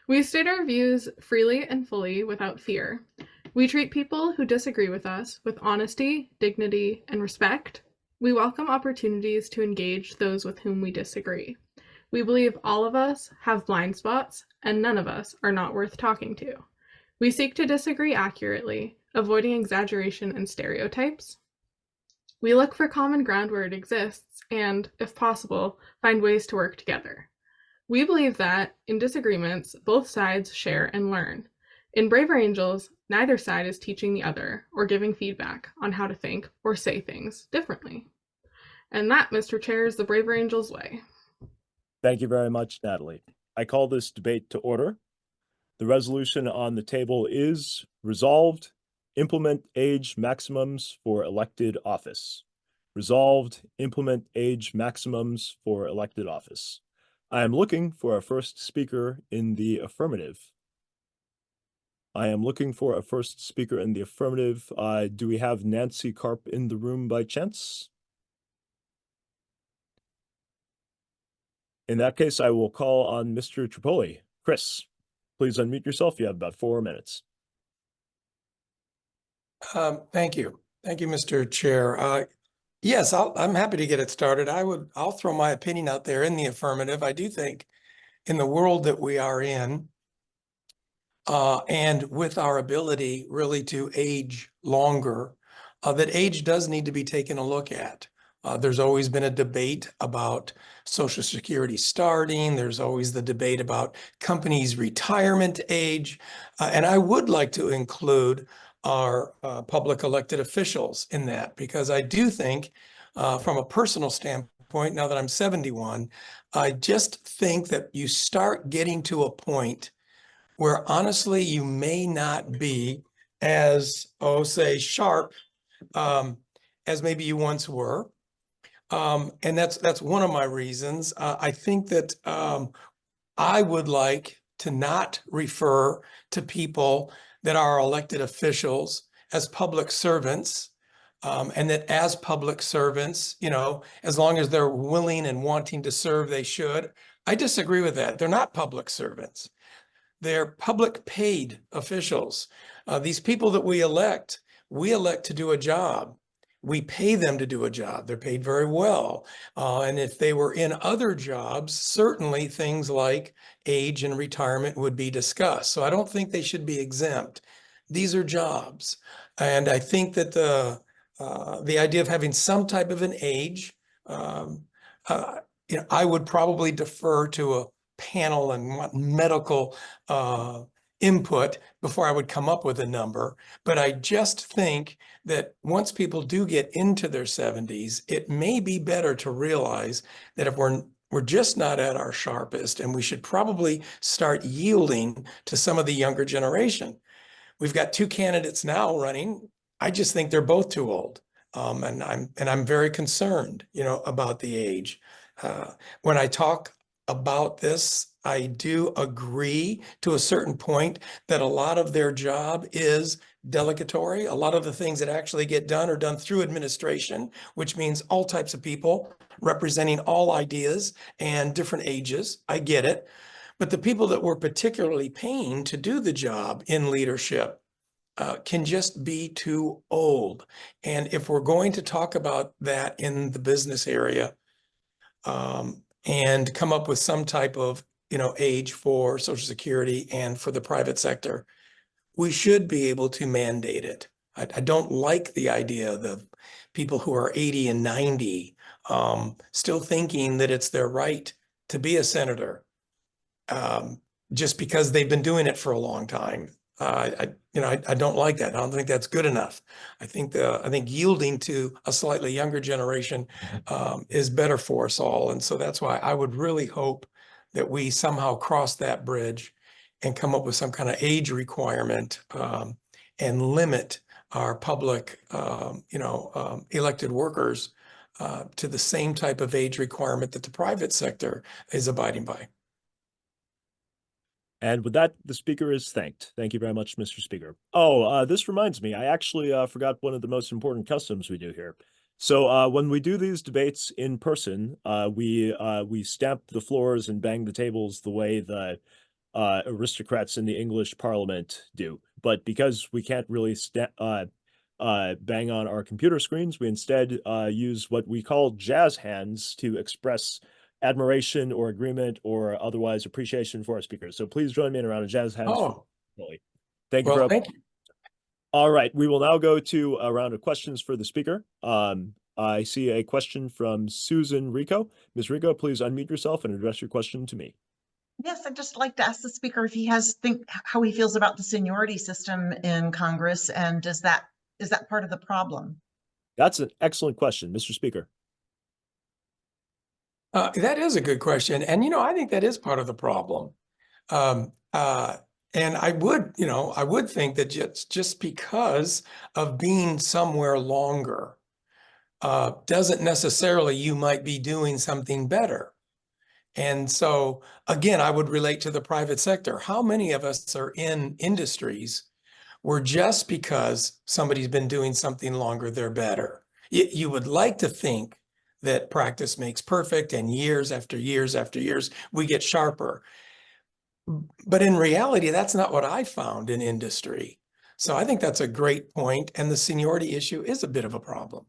We state our views freely and fully without fear. We treat people who disagree with us with honesty, dignity, and respect. We welcome opportunities to engage those with whom we disagree. We believe all of us have blind spots, and none of us are not worth talking to. We seek to disagree accurately, avoiding exaggeration and stereotypes. We look for common ground where it exists and, if possible, find ways to work together. We believe that, in disagreements, both sides share and learn. In Braver Angels, neither side is teaching the other or giving feedback on how to think or say things differently. And that, Mr. Chair, is the Braver Angels way. Thank you very much, Natalie. I call this debate to order. The resolution on the table is resolved, implement age maximums for elected office. Resolved, implement age maximums for elected office. I am looking for a first speaker in the affirmative. Do we have Nancy Karp in the room by chance? In that case, I will call on Mr. Tripoli. Chris, please unmute yourself. You have about 4 minutes. Thank you. Thank you, Mr. Chair. Yes, I'm happy to get it started. I'll throw my opinion out there in the affirmative. I do think in the world that we are in, and with our ability really to age longer, that age does need to be taken a look at. There's always been a debate about Social Security starting. There's always the debate about companies' retirement age. And I would like to include our public elected officials in that, because I do think from a personal standpoint, now that I'm 71, I just think that you start getting to a point where honestly you may not be as, say, sharp as maybe you once were. And that's one of my reasons. I think that I would like to not refer to people that are elected officials as public servants, and that as public servants, as long as they're willing and wanting to serve, they should. I disagree with that. They're not public servants. They're public paid officials. These people that we elect to do a job. We pay them to do a job. They're paid very well. And if they were in other jobs, certainly things like age and retirement would be discussed. So I don't think they should be exempt. These are jobs. And I think that the idea of having some type of an age, I would probably defer to a panel and medical input before I would come up with a number. But I just think that once people do get into their 70s, it may be better to realize that if we're just not at our sharpest, and we should probably start yielding to some of the younger generation. We've got 2 candidates now running. I just think they're both too old. And I'm very concerned, about the age. When I talk about this, I do agree to a certain point that a lot of their job is delegatory. A lot of the things that actually get done are done through administration, which means all types of people representing all ideas and different ages. I get it. But the people that we're particularly paying to do the job in leadership can just be too old. And if we're going to talk about that in the business area, and come up with some type of, age for Social Security and for the private sector, we should be able to mandate it. I don't like the idea of the people who are 80 and 90 still thinking that it's their right to be a senator just because they've been doing it for a long time. I don't like that. I don't think that's good enough. I think yielding to a slightly younger generation is better for us all. And so that's why I would really hope that we somehow cross that bridge and come up with some kind of age requirement and limit our public, elected workers to the same type of age requirement that the private sector is abiding by. And with that, the speaker is thanked. Thank you very much, Mr. Speaker. This reminds me, I actually forgot one of the most important customs we do here. So when we do these debates in person, we stamp the floors and bang the tables the way the aristocrats in the English Parliament do. But because we can't really bang on our computer screens, we instead use what we call jazz hands to express admiration or agreement or otherwise appreciation for our speakers. So please join me in a round of jazz hands. Oh, Thank you. well, thank you. All right, we will now go to a round of questions for the speaker. I see a question from Susan Rico. Ms. Rico, please unmute yourself and address your question to me. Yes, I'd just like to ask the speaker if he has how he feels about the seniority system in Congress, and is that part of the problem? That's an excellent question, Mr. Speaker. That is a good question. And, I think that is part of the problem. And I would think that just because of being somewhere longer doesn't necessarily you might be doing something better. And so, again, I would relate to the private sector. How many of us are in industries where just because somebody's been doing something longer, they're better? You would like to think that practice makes perfect, and years after years after years, we get sharper. But in reality, that's not what I found in industry. So I think that's a great point, and the seniority issue is a bit of a problem.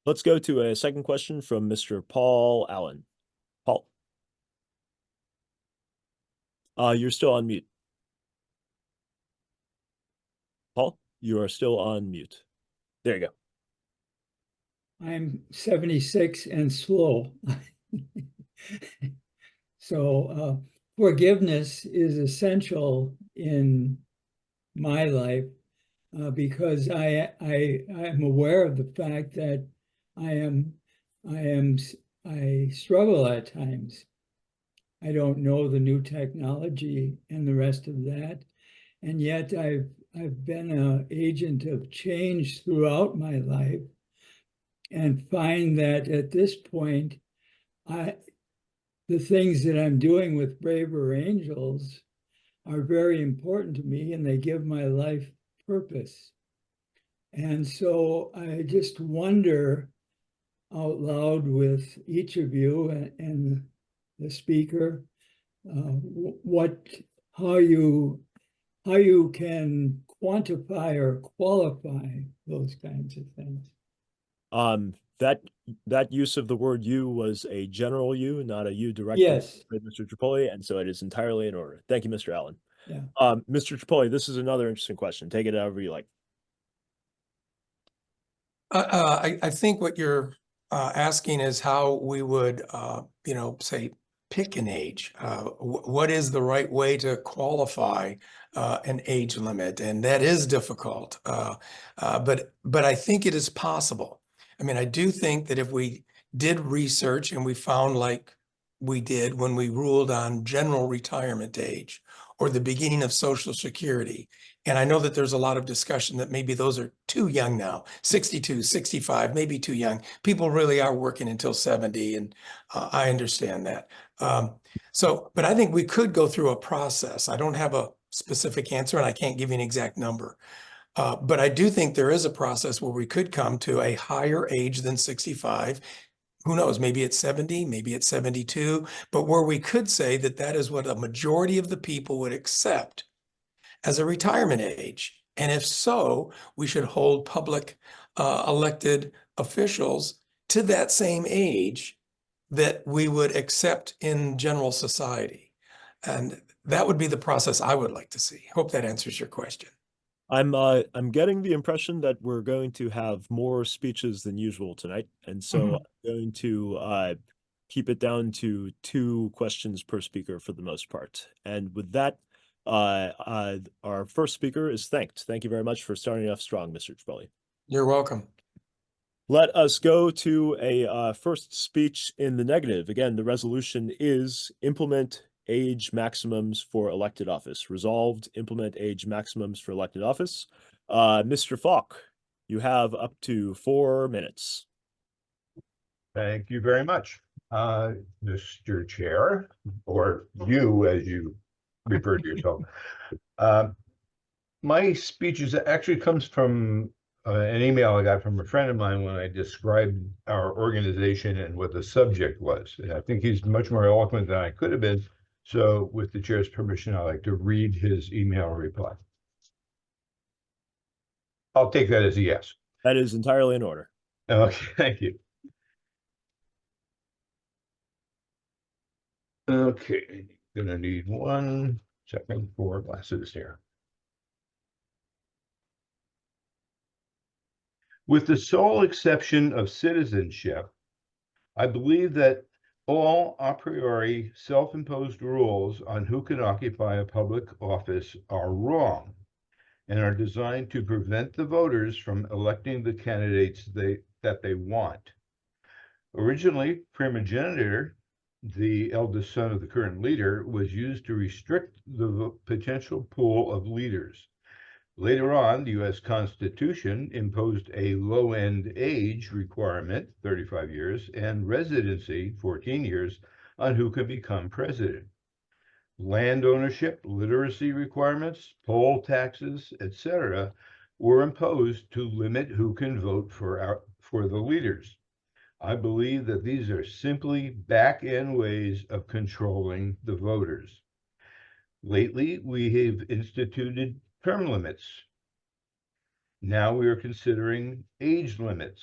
Let's go to a second question from Mr. Paul Allen. Paul. You're still on mute. Paul, you are still on mute. There you go. I'm 76 and slow. So forgiveness is essential in my life because I am aware of the fact that I struggle at times. I don't know the new technology and the rest of that, and yet I've been an agent of change throughout my life, and find that at this point, the things that I'm doing with Braver Angels are very important to me, and they give my life purpose. And so I just wonder out loud with each of you and the speaker, how you can quantify or qualify those kinds of things. That use of the word "you" was a general "you," not a "you" directed Yes. with Mr. Tripoli, and so it is entirely in order. Thank you, Mr. Allen. Yeah. Mr. Tripoli, this is another interesting question. Take it however you like. I think what you're asking is how we would, say, pick an age. What is the right way to qualify an age limit? And that is difficult, but I think it is possible. I mean, I do think that if we did research and we found, like we did when we ruled on general retirement age or the beginning of Social Security, and I know that there's a lot of discussion that maybe those are too young now, 62, 65, maybe too young. People really are working until 70, and I understand that. But I think we could go through a process. I don't have a specific answer, and I can't give you an exact number. But I do think there is a process where we could come to a higher age than 65. Who knows, maybe it's 70, maybe it's 72, but where we could say that that is what a majority of the people would accept as a retirement age. And if so, we should hold public elected officials to that same age that we would accept in general society. And that would be the process I would like to see. Hope that answers your question. I'm getting the impression that we're going to have more speeches than usual tonight, and so I'm going to keep it down to 2 questions per speaker for the most part. And with that, our first speaker is thanked. Thank you very much for starting off strong, Mr. Tripoli. You're welcome. Let us go to a first speech in the negative. Again, the resolution is implement age maximums for elected office. Resolved, implement age maximums for elected office. Mr. Falk, you have up to 4 minutes. Thank you very much, Mr. Chair, or you as you refer to yourself. My speech actually comes from an email I got from a friend of mine when I described our organization and what the subject was. And I think he's much more eloquent than I could have been, So with the chair's permission, I'd like to read his email reply. I'll take that as a yes. That is entirely in order. Okay, thank you. Okay, gonna need 1 second for glasses here. With the sole exception of citizenship, I believe that all a priori self-imposed rules on who can occupy a public office are wrong and are designed to prevent the voters from electing the candidates that they want. Originally, primogeniture, the eldest son of the current leader, was used to restrict the potential pool of leaders. Later on, the US Constitution imposed a low-end age requirement, 35 years, and residency, 14 years, on who could become president. Land ownership, literacy requirements, poll taxes, etc., were imposed to limit who can vote for the leaders. I believe that these are simply back-end ways of controlling the voters. Lately, we have instituted term limits. Now we are considering age limits.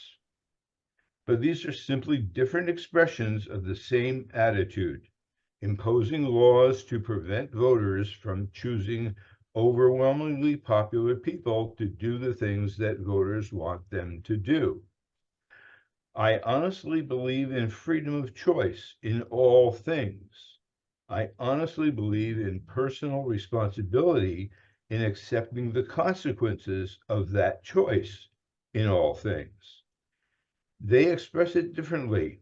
But these are simply different expressions of the same attitude, imposing laws to prevent voters from choosing overwhelmingly popular people to do the things that voters want them to do. I honestly believe in freedom of choice in all things. I honestly believe in personal responsibility in accepting the consequences of that choice in all things. They express it differently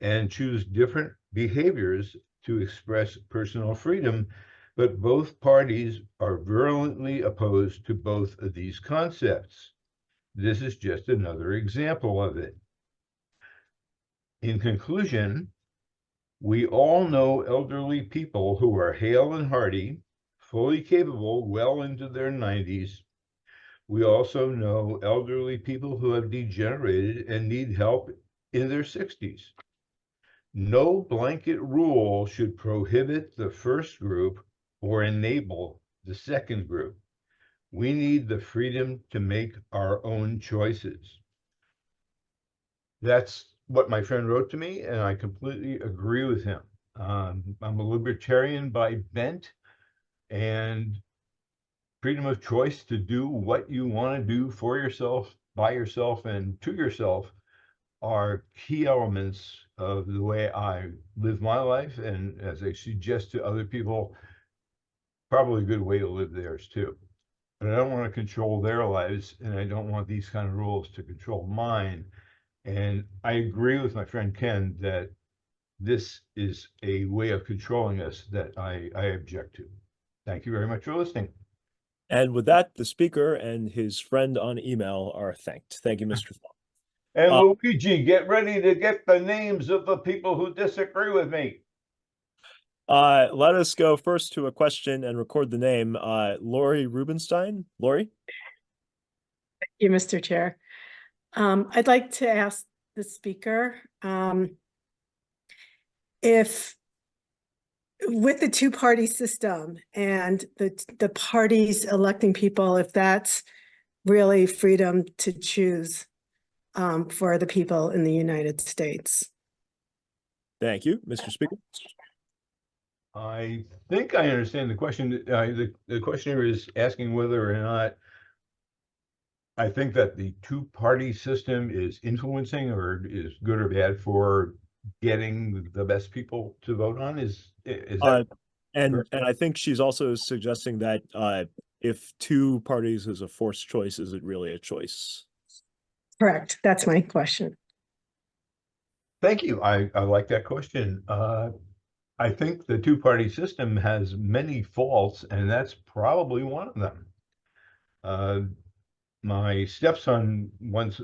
and choose different behaviors to express personal freedom, but both parties are virulently opposed to both of these concepts. This is just another example of it. In conclusion, we all know elderly people who are hale and hearty, fully capable, well into their 90s. We also know elderly people who have degenerated and need help in their 60s. No blanket rule should prohibit the first group or enable the second group. We need the freedom to make our own choices. That's what my friend wrote to me, and I completely agree with him. I'm a libertarian by bent, and freedom of choice to do what you want to do for yourself, by yourself, and to yourself are key elements of the way I live my life, and as I suggest to other people, probably a good way to live theirs too. But I don't want to control their lives, and I don't want these kind of rules to control mine. And I agree with my friend Ken that this is a way of controlling us that I object to. Thank you very much for listening. And with that, the speaker and his friend on email are thanked. Thank you, Mr. Fong. And Luigi, get ready to get the names of the people who disagree with me. Let us go first to a question and record the name. Lori Rubenstein. Lori? Thank you, Mr. Chair. I'd like to ask the speaker if with the two-party system and the parties electing people, if that's really freedom to choose for the people in the United States. Thank you, Mr. Speaker. I think I understand the question. The questioner is asking whether or not I think that the two-party system is influencing or is good or bad for getting the best people to vote on. Is that and I think she's also suggesting that if two parties is a forced choice, is it really a choice? Correct. That's my question. Thank you. I like that question. I think the two-party system has many faults, and that's probably one of them. My stepson once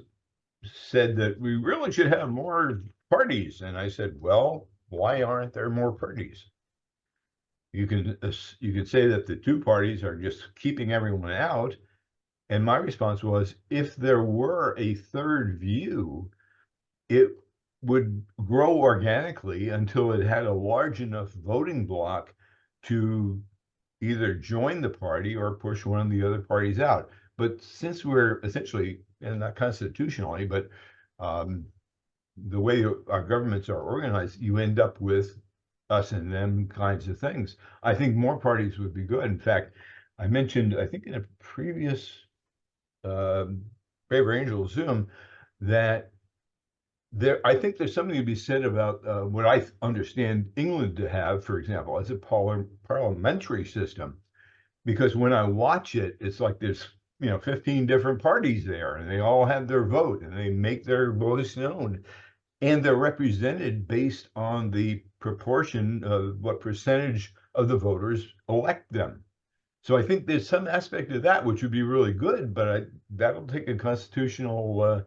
said that we really should have more parties, and I said, well, why aren't there more parties? You can say that the two parties are just keeping everyone out, and my response was, if there were a third view, it would grow organically until it had a large enough voting bloc to either join the party or push one of the other parties out. But since we're essentially, and not constitutionally, but the way our governments are organized, you end up with us and them kinds of things. I think more parties would be good. In fact, I mentioned, I think in a previous Braver Angel Zoom, that I think there's something to be said about what I understand England to have, for example, as a parliamentary system. Because when I watch it, it's like there's 15 different parties there, and they all have their vote, and they make their voice known, and they're represented based on the proportion of what percentage of the voters elect them. So I think there's some aspect of that which would be really good, but that'll take a constitutional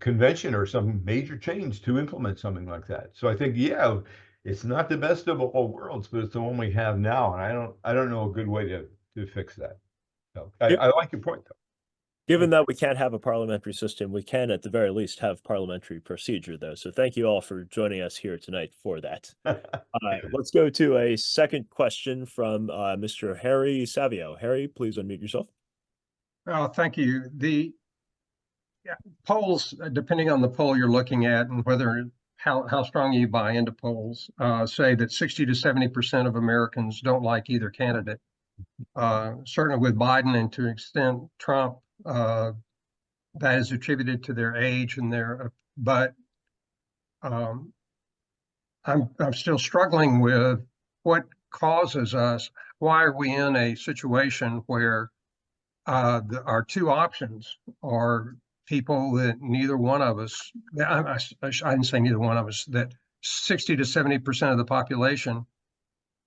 convention or some major change to implement something like that. So I think, yeah, it's not the best of all worlds, but it's the one we have now, and I don't know a good way to fix that. So I like your point, though. Given that we can't have a parliamentary system, we can at the very least have parliamentary procedure, though. So thank you all for joining us here tonight for that. Let's go to a second question from Mr. Harry Savio. Harry, please unmute yourself. Oh, thank you. The polls, depending on the poll you're looking at and whether how strong you buy into polls, say that 60 to 70% of Americans don't like either candidate. Certainly with Biden and to an extent Trump, that is attributed to their age and but I'm still struggling with what causes us. Why are we in a situation where our two options are people that neither one of us, I didn't say neither one of us, that 60 to 70% of the population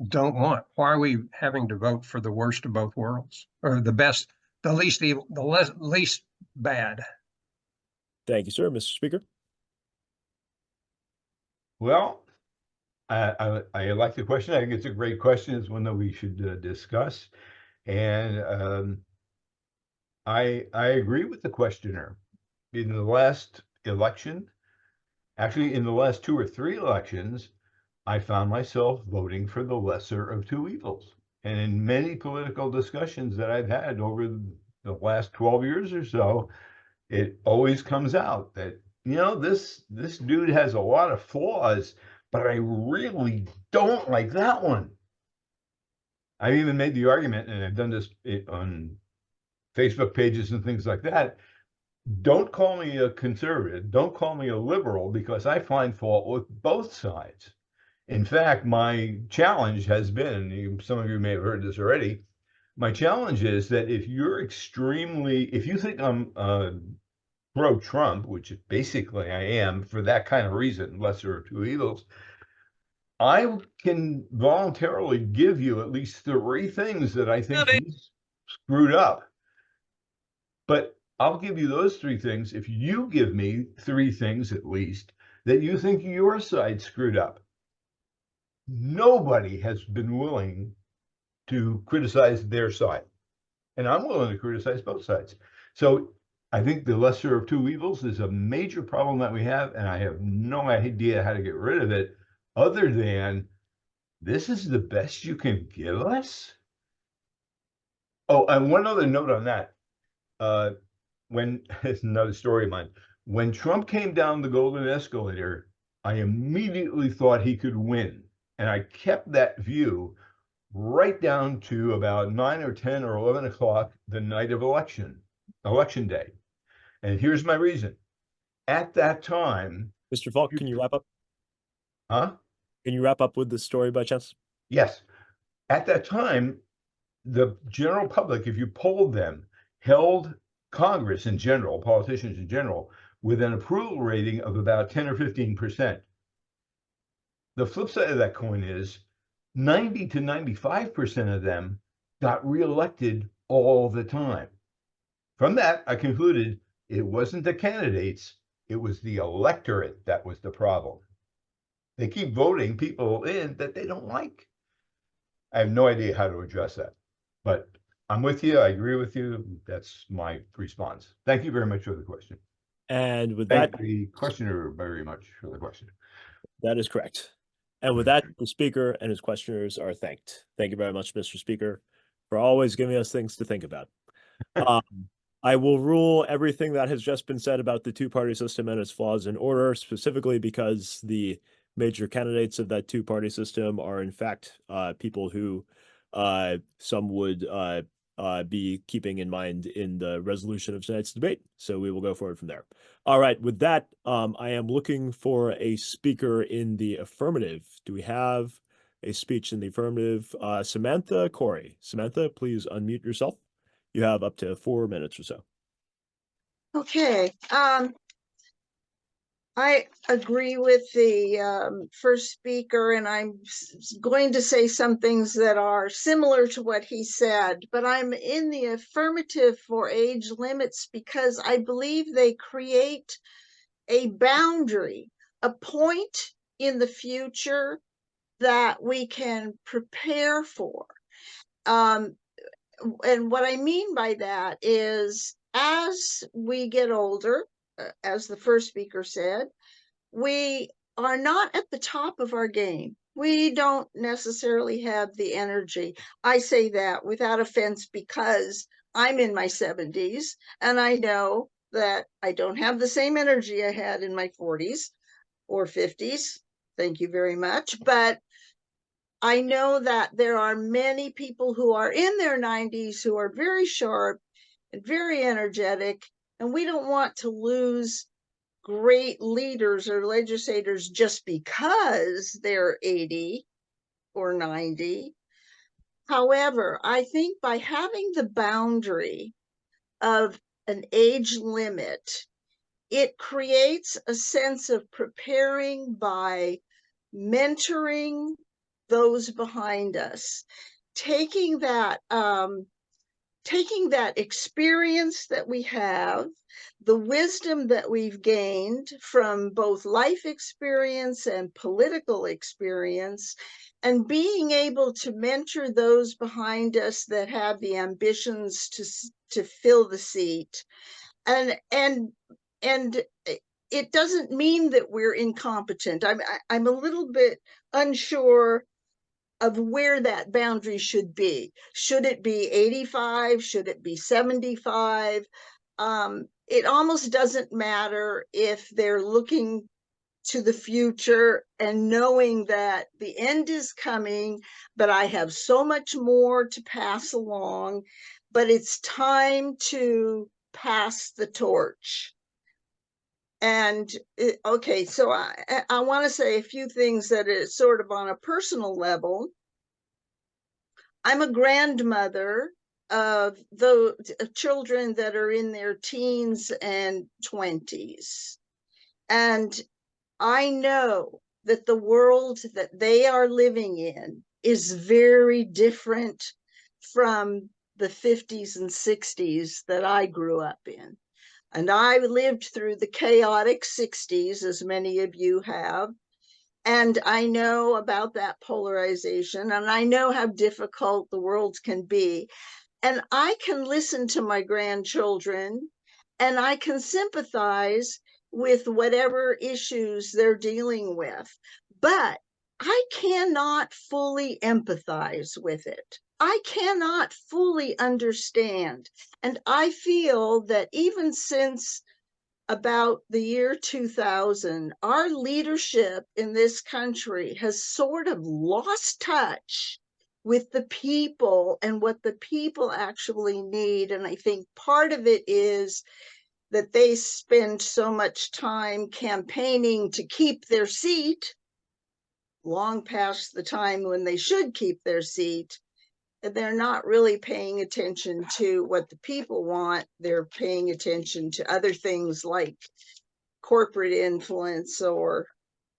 don't want? Why are we having to vote for the worst of both worlds, or the best, the least evil, the least bad? Thank you, sir. Mr. Speaker. Well, I like the question. I think it's a great question. It's one that we should discuss. And I agree with the questioner. In the last election, actually in the last 2 or 3 elections, I found myself voting for the lesser of two evils. And in many political discussions that I've had over the last 12 years or so, it always comes out that, this dude has a lot of flaws, but I really don't like that one. I've even made the argument, and I've done this on Facebook pages and things like that. Don't call me a conservative. Don't call me a liberal, because I find fault with both sides. In fact, my challenge has been, some of you may have heard this already, my challenge is that if you think I'm pro-Trump, which basically I am for that kind of reason, lesser of two evils, I can voluntarily give you at least 3 things that I think he's screwed up. But I'll give you those 3 things if you give me 3 things at least that you think your side screwed up. Nobody has been willing to criticize their side, and I'm willing to criticize both sides. So I think the lesser of two evils is a major problem that we have, and I have no idea how to get rid of it other than this is the best you can give us. Oh, and one other note on that. It's another story of mine. When Trump came down the golden escalator, I immediately thought he could win. And I kept that view right down to about 9 or 10 or 11 o'clock the night of election day. And here's my reason. At that time, Mr. Falk, can you wrap up? Huh? Can you wrap up with the story by chance? Yes. At that time, the general public, if you polled them, held Congress in general, politicians in general, with an approval rating of about 10 or 15%. The flip side of that coin is 90 to 95% of them got reelected all the time. From that, I concluded it wasn't the candidates, it was the electorate that was the problem. They keep voting people in that they don't like. I have no idea how to address that, but I'm with you. I agree with you. That's my response. Thank you very much for the question. And with Thank that, the questioner very much for the question. that is correct. And with that, the speaker and his questioners are thanked. Thank you very much, Mr. Speaker, for always giving us things to think about. I will rule everything that has just been said about the two-party system and its flaws in order, specifically because the major candidates of that two-party system are, in fact, people who some would be keeping in mind in the resolution of tonight's debate. So we will go forward from there. All right, with that, I am looking for a speaker in the affirmative. Do we have a speech in the affirmative? Samantha Corey. Samantha, please unmute yourself. You have up to 4 minutes or so. Okay, I agree with the first speaker, and I'm going to say some things that are similar to what he said, but I'm in the affirmative for age limits because I believe they create a boundary, a point in the future that we can prepare for. And what I mean by that is, as we get older, as the first speaker said, we are not at the top of our game. We don't necessarily have the energy. I say that without offense because I'm in my 70s and I know that I don't have the same energy I had in my 40s or 50s. Thank you very much. But I know that there are many people who are in their 90s who are very sharp and very energetic, and we don't want to lose great leaders or legislators just because they're 80 or 90. However, I think by having the boundary of an age limit, it creates a sense of preparing by mentoring those behind us, taking that experience that we have, the wisdom that we've gained from both life experience and political experience, and being able to mentor those behind us that have the ambitions to fill the seat. And it doesn't mean that we're incompetent. I'm a little bit unsure of where that boundary should be. Should it be 85? Should it be 75? It almost doesn't matter if they're looking to the future and knowing that the end is coming, but I have so much more to pass along, but it's time to pass the torch. And okay, so I want to say a few things that is sort of on a personal level. I'm a grandmother of the children that are in their teens and 20s. And I know that the world that they are living in is very different from the 50s and 60s that I grew up in. And I lived through the chaotic 60s, as many of you have. And I know about that polarization, and I know how difficult the world can be. And I can listen to my grandchildren, and I can sympathize with whatever issues they're dealing with. But I cannot fully empathize with it. I cannot fully understand. And I feel that even since about the year 2000, our leadership in this country has sort of lost touch with the people and what the people actually need. And I think part of it is that they spend so much time campaigning to keep their seat, long past the time when they should keep their seat. They're not really paying attention to what the people want. They're paying attention to other things like corporate influence or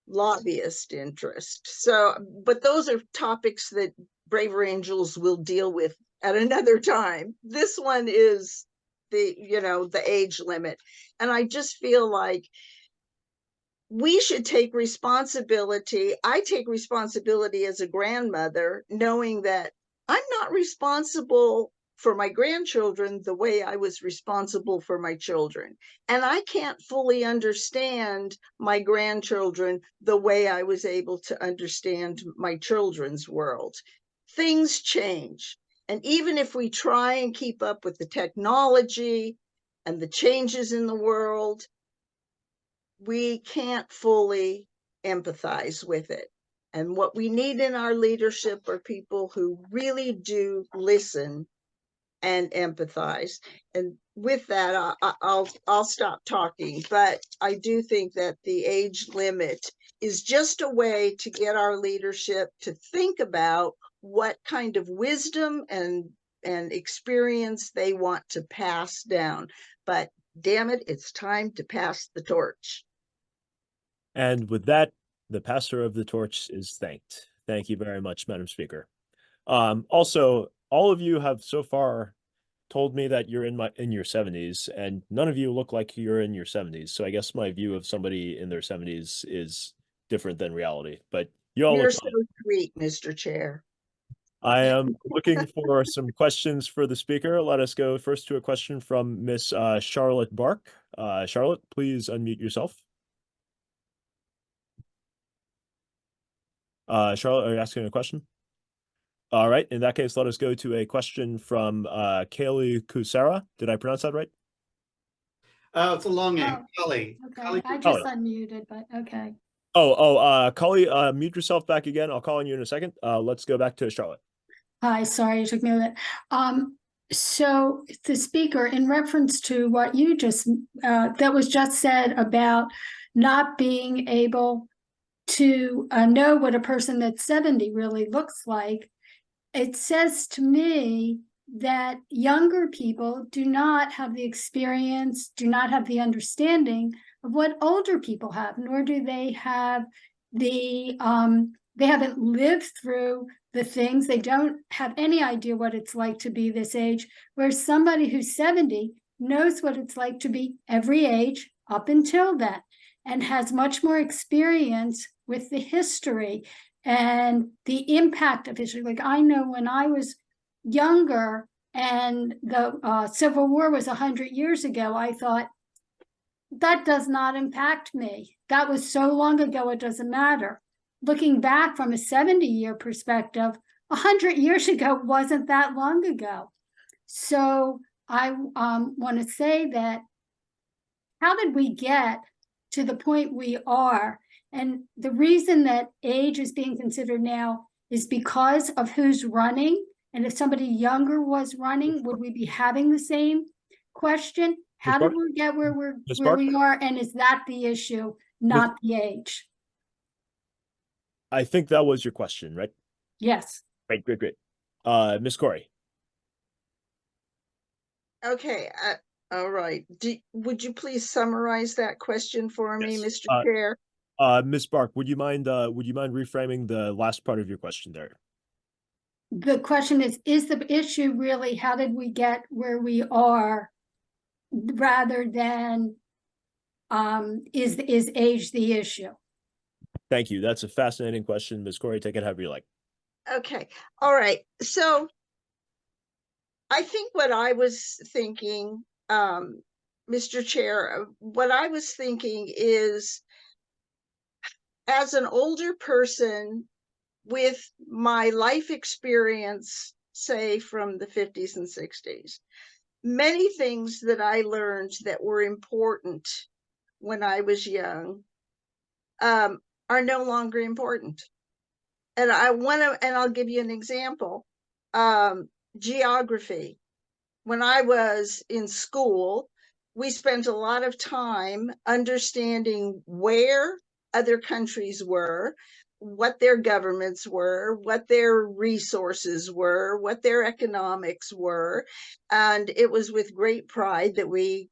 lobbyist interest. So, but those are topics that Braver Angels will deal with at another time. This one is the age limit. And I just feel like we should take responsibility. I take responsibility as a grandmother, knowing that I'm not responsible for my grandchildren the way I was responsible for my children. And I can't fully understand my grandchildren the way I was able to understand my children's world. Things change. And even if we try and keep up with the technology and the changes in the world, we can't fully empathize with it. And what we need in our leadership are people who really do listen and empathize. And with that, I'll stop talking. But I do think that the age limit is just a way to get our leadership to think about what kind of wisdom and experience they want to pass down. But damn it, it's time to pass the torch. And with that, the passer of the torch is thanked. Thank you very much, Madam Speaker. Also, all of you have so far told me that you're in your 70s, and none of you look like you're in your 70s. So I guess my view of somebody in their 70s is different than reality. But you all You're look so fine. sweet, Mr. Chair. I am looking for some questions for the speaker. Let us go first to a question from Miss Charlotte Bark. Charlotte, please unmute yourself. Charlotte, are you asking a question? All right. In that case, let us go to a question from Kaylee Kusara. Did I pronounce that right? It's a long name. Cully. Okay, I just unmuted, but okay. Cully, mute yourself back again. I'll call on you in a second. Let's go back to Charlotte. Hi, sorry, it took me a minute. So the speaker, in reference to what you just, that was just said about not being able to know what a person that's 70 really looks like, it says to me that younger people do not have the experience, do not have the understanding of what older people have, nor do they have the, they haven't lived through the things. They don't have any idea what it's like to be this age, whereas somebody who's 70 knows what it's like to be every age up until that and has much more experience with the history and the impact of history. Like I know when I was younger and the Civil War was 100 years ago, I thought, that does not impact me. That was so long ago, it doesn't matter. Looking back from a 70-year perspective, 100 years ago wasn't that long ago. So I want to say that, how did we get to the point we are? And the reason that age is being considered now is because of who's running. And if somebody younger was running, would we be having the same question? How did we get where we are? And is that the issue, not the age? I think that was your question, right? Yes. Great. Miss Corey. Okay, all right. Would you please summarize that question for me, Yes. Mr. Chair? Ms. Bark, would you mind reframing the last part of your question there? The question is the issue really, how did we get where we are, rather than is age the issue? Thank you. That's a fascinating question. Ms. Corey, take it however you like. Okay, all right. So I think what I was thinking, Mr. Chair, what I was thinking is, as an older person with my life experience, say from the 50s and 60s, many things that I learned that were important when I was young are no longer important. And I'll give you an example. Geography. When I was in school, we spent a lot of time understanding where other countries were, what their governments were, what their resources were, what their economics were. And it was with great pride that we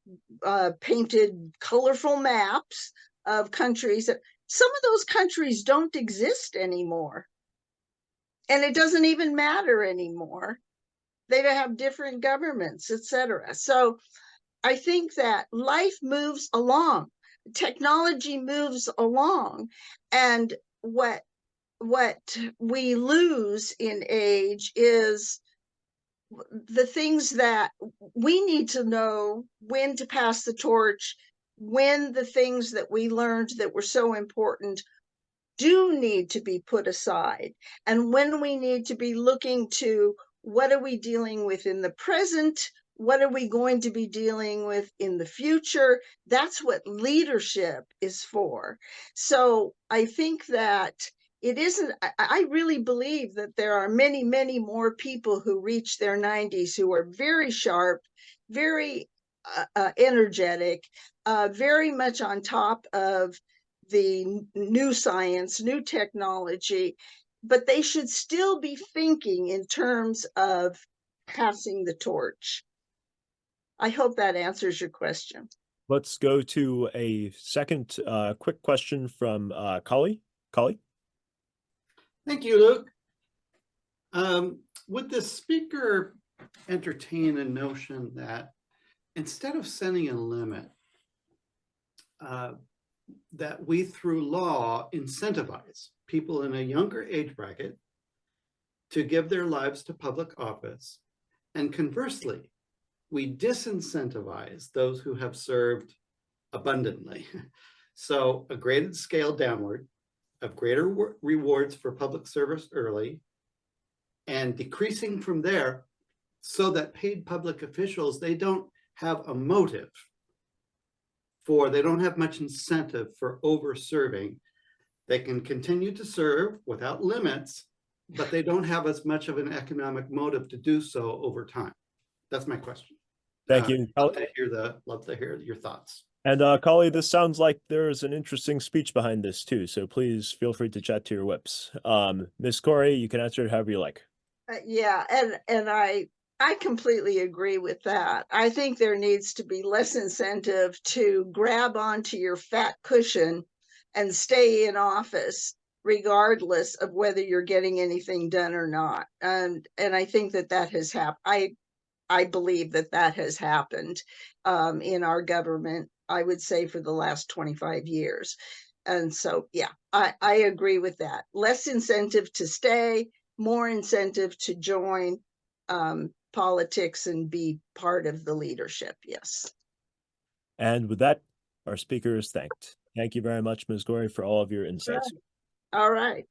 painted colorful maps of countries. Some of those countries don't exist anymore. And it doesn't even matter anymore. They have different governments, etc. So I think that life moves along, technology moves along, and what we lose in age is the things that we need to know when to pass the torch, when the things that we learned that were so important do need to be put aside, and when we need to be looking to what are we dealing with in the present, what are we going to be dealing with in the future. That's what leadership is for. So I think that it isn't, I really believe that there are many, many more people who reach their 90s who are very sharp, very energetic, very much on top of the new science, new technology, but they should still be thinking in terms of passing the torch. I hope that answers your question. Let's go to a second quick question from Kali. Kali? Thank you, Luke. Would the speaker entertain a notion that instead of setting a limit, that we through law incentivize people in a younger age bracket to give their lives to public office, and conversely, we disincentivize those who have served abundantly? So a graded scale downward of greater rewards for public service early, and decreasing from there so that paid public officials, they don't have a motive for, they don't have much incentive for over serving. They can continue to serve without limits, but they don't have as much of an economic motive to do so over time. That's my question. Thank you. Love to hear your thoughts. And Kali, this sounds like there's an interesting speech behind this too, so please feel free to chat to your whips. Ms. Corey, you can answer it however you like. Yeah, and I completely agree with that. I think there needs to be less incentive to grab onto your fat cushion and stay in office regardless of whether you're getting anything done or not. And I think that has happened. I believe that has happened in our government, I would say, for the last 25 years. And so, yeah, I agree with that. Less incentive to stay, more incentive to join politics and be part of the leadership. Yes. And with that, our speaker is thanked. Thank you very much, Ms. Gorey, for all of your insights. All right.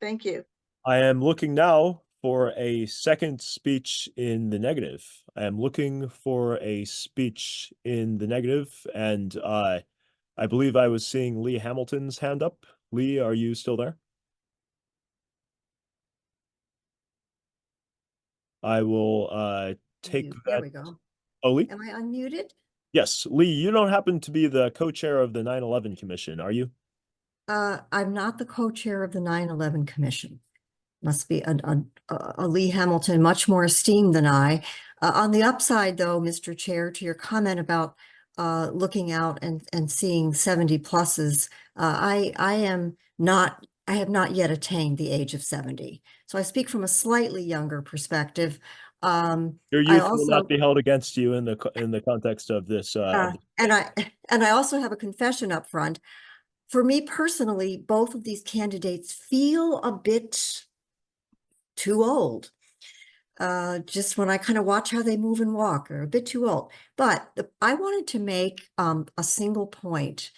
Thank you. I am looking now for a second speech in the negative. I am looking for a speech in the negative, and I believe I was seeing Lee Hamilton's hand up. Lee, are you still there? I will take that. There we go. Oh, Lee? Am I unmuted? Yes, Lee, you don't happen to be the co-chair of the 9/11 Commission, are you? I'm not the co-chair of the 9/11 Commission. Must be a Lee Hamilton, much more esteemed than I. On the upside, though, Mr. Chair, to your comment about looking out and seeing 70 pluses, I have not yet attained the age of 70. So I speak from a slightly younger perspective. Your youth will not be held against you in the context of this. And I also have a confession up front. For me personally, both of these candidates feel a bit too old. Just when I kind of watch how they move and walk, they're a bit too old. But I wanted to make a single point,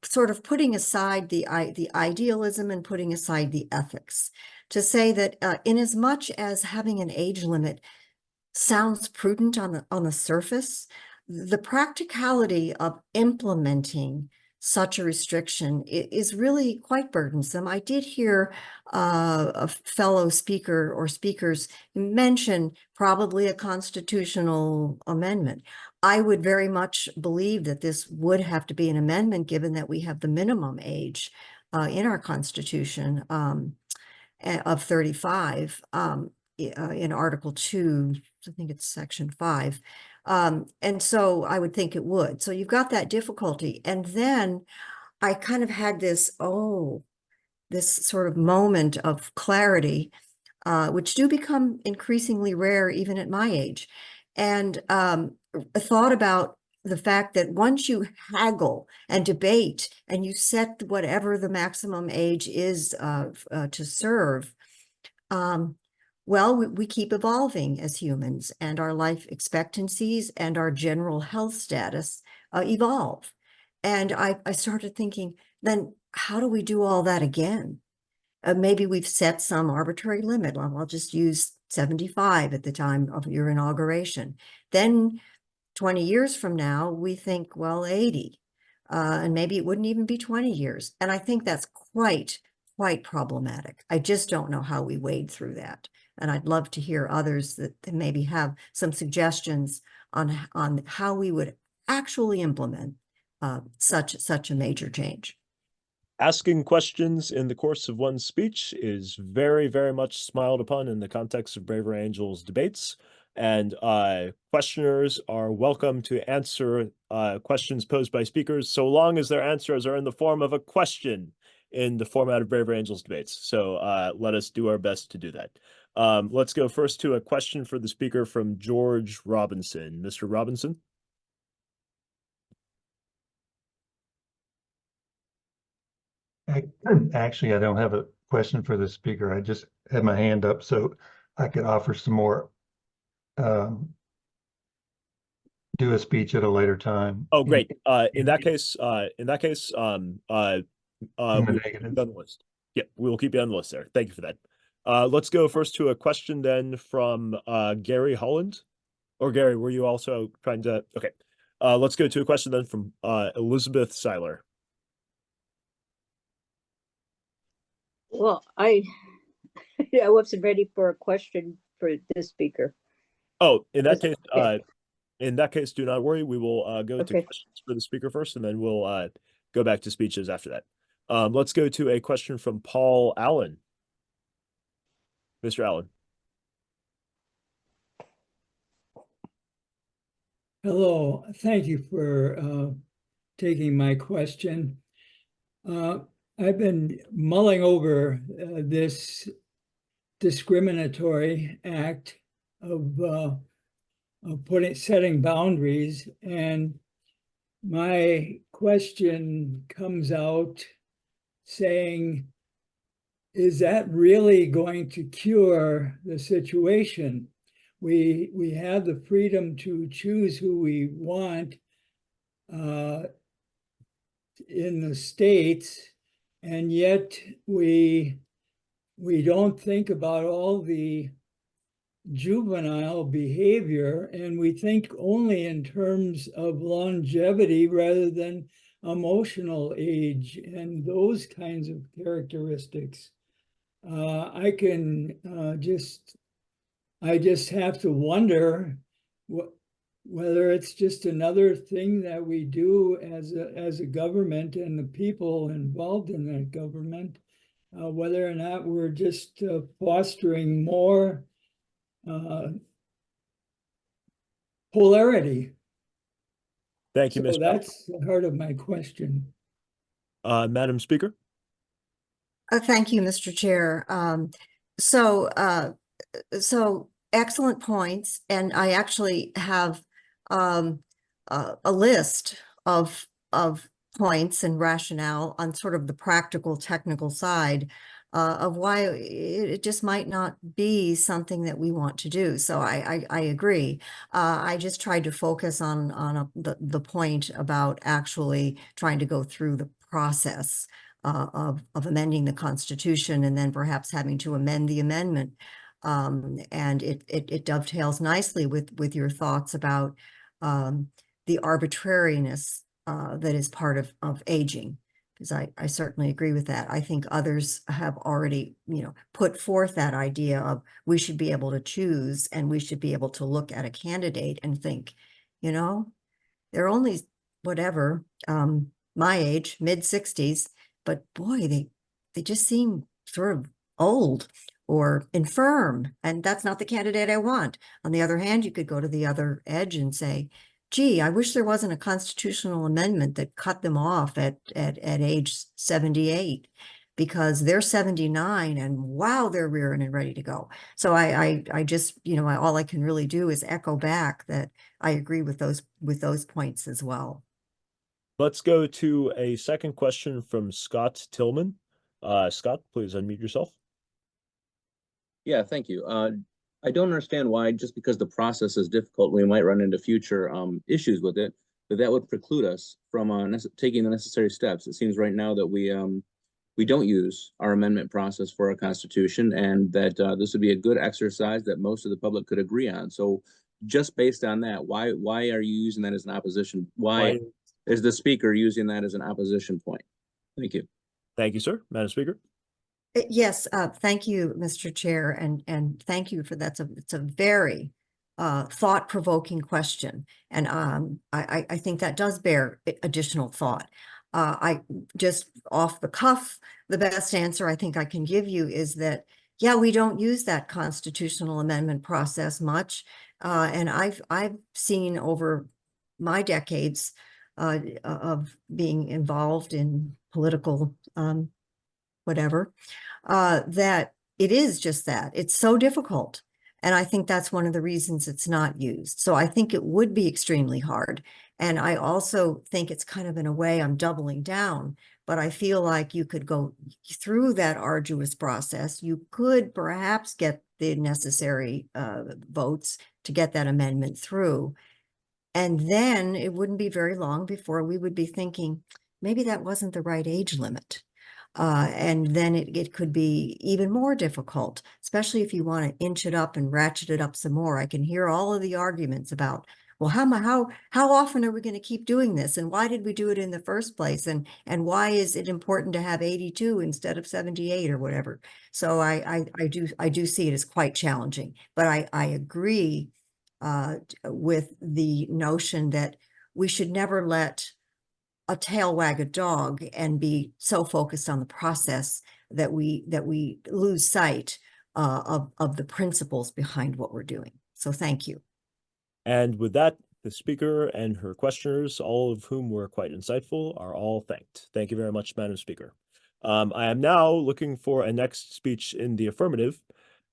sort of putting aside the idealism and putting aside the ethics, to say that in as much as having an age limit sounds prudent on the surface, the practicality of implementing such a restriction is really quite burdensome. I did hear a fellow speaker or speakers mention probably a constitutional amendment. I would very much believe that this would have to be an amendment, given that we have the minimum age in our Constitution of 35 in Article 2, I think it's Section 5. And so I would think it would. So you've got that difficulty. And then I kind of had this sort of moment of clarity, which do become increasingly rare even at my age. And a thought about the fact that once you haggle and debate and you set whatever the maximum age is to serve, Well, we keep evolving as humans, and our life expectancies and our general health status evolve. And I started thinking, then how do we do all that again? Maybe we've set some arbitrary limit. I'll just use 75 at the time of your inauguration. Then 20 years from now, we think, well, 80. And maybe it wouldn't even be 20 years. And I think that's quite problematic. I just don't know how we wade through that. And I'd love to hear others that maybe have some suggestions on how we would actually implement such a major change. Asking questions in the course of one's speech is very, very much smiled upon in the context of Braver Angels debates. And questioners are welcome to answer questions posed by speakers, so long as their answers are in the form of a question in the format of Braver Angels debates. So let us do our best to do that. Let's go first to a question for the speaker from George Robinson. Mr. Robinson? Actually, I don't have a question for the speaker. I just had my hand up so I could offer some more, do a speech at a later time. Oh, great. In that case, in the we'll keep negative. you on the list. Yeah, we will keep you on the list there. Thank you for that. Let's go first to a question then from Gary Holland. Or Gary, were you also trying to? Okay. Let's go to a question then from Elizabeth Seiler. Well, I wasn't ready for a question for this speaker. Oh, in that case, do not worry. We will go to Okay. questions for the speaker first, and then we'll go back to speeches after that. Let's go to a question from Paul Allen. Mr. Allen. Hello, thank you for taking my question. I've been mulling over this discriminatory act of setting boundaries, and my question comes out saying, is that really going to cure the situation? We have the freedom to choose who we want in the states, and yet we don't think about all the juvenile behavior, and we think only in terms of longevity rather than emotional age and those kinds of characteristics. I just have to wonder whether it's just another thing that we do as a government and the people involved in that government, whether or not we're just fostering more polarity. Thank you, So Mr. that's the heart of my question. Madam Speaker. Thank you, Mr. Chair. So excellent points, and I actually have a list of points and rationale on sort of the practical, technical side of why it just might not be something that we want to do. So I agree. I just tried to focus on the point about actually trying to go through the process of amending the Constitution and then perhaps having to amend the amendment. And it dovetails nicely with your thoughts about the arbitrariness that is part of aging, because I certainly agree with that. I think others have already, put forth that idea of we should be able to choose, and we should be able to look at a candidate and think, they're only whatever, my age, mid-60s, but boy, they just seem sort of old or infirm, and that's not the candidate I want. On the other hand, you could go to the other edge and say, gee, I wish there wasn't a constitutional amendment that cut them off at age 78, because they're 79 and wow, they're rearing and ready to go. So I just, all I can really do is echo back that I agree with those points as well. Let's go to a second question from Scott Tillman. Scott, please unmute yourself. Yeah, thank you. I don't understand why, just because the process is difficult, we might run into future issues with it, that would preclude us from taking the necessary steps. It seems right now that we don't use our amendment process for our Constitution, and that this would be a good exercise that most of the public could agree on. So, just based on that, why are you using that as an opposition? Why is the speaker using that as an opposition point? Thank you. Thank you, sir. Madam Speaker. Yes, thank you, Mr. Chair, and thank you for that. It's a very thought-provoking question, and I think that does bear additional thought. I just off the cuff, the best answer I think I can give you is that, yeah, we don't use that constitutional amendment process much, and I've seen over my decades of being involved in political whatever, that it is just that. It's so difficult. And I think that's one of the reasons it's not used. So I think it would be extremely hard. And I also think it's kind of, in a way, I'm doubling down, but I feel like you could go through that arduous process. You could perhaps get the necessary votes to get that amendment through. And then it wouldn't be very long before we would be thinking, maybe that wasn't the right age limit. And then it could be even more difficult, especially if you want to inch it up and ratchet it up some more. I can hear all of the arguments about, well, how often are we going to keep doing this? And why did we do it in the first place? And why is it important to have 82 instead of 78 or whatever? So I do see it as quite challenging, but I agree with the notion that we should never let a tail wag a dog and be so focused on the process that we lose sight of the principles behind what we're doing. So thank you. And with that, the speaker and her questioners, all of whom were quite insightful, are all thanked. Thank you very much, Madam Speaker. I am now looking for a next speech in the affirmative.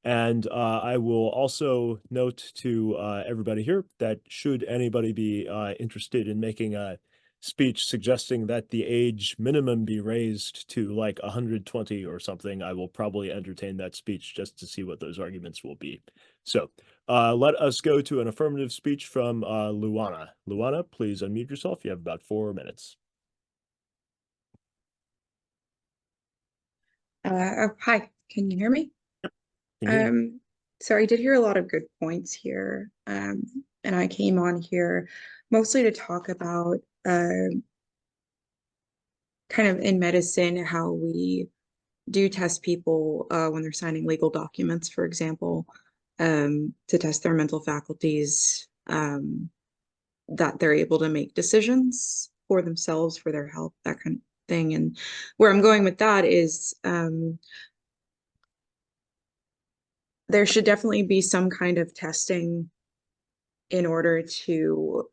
And I will also note to everybody here that should anybody be interested in making a speech suggesting that the age minimum be raised to like 120 or something, I will probably entertain that speech just to see what those arguments will be. So let us go to an affirmative speech from Luana. Luana, please unmute yourself. You have about 4 minutes. Hi, can you hear me? Yep. So I did hear a lot of good points here. And I came on here mostly to talk about kind of in medicine, how we do test people when they're signing legal documents, for example, to test their mental faculties, that they're able to make decisions for themselves, for their health, that kind of thing. And where I'm going with that is there should definitely be some kind of testing in order to,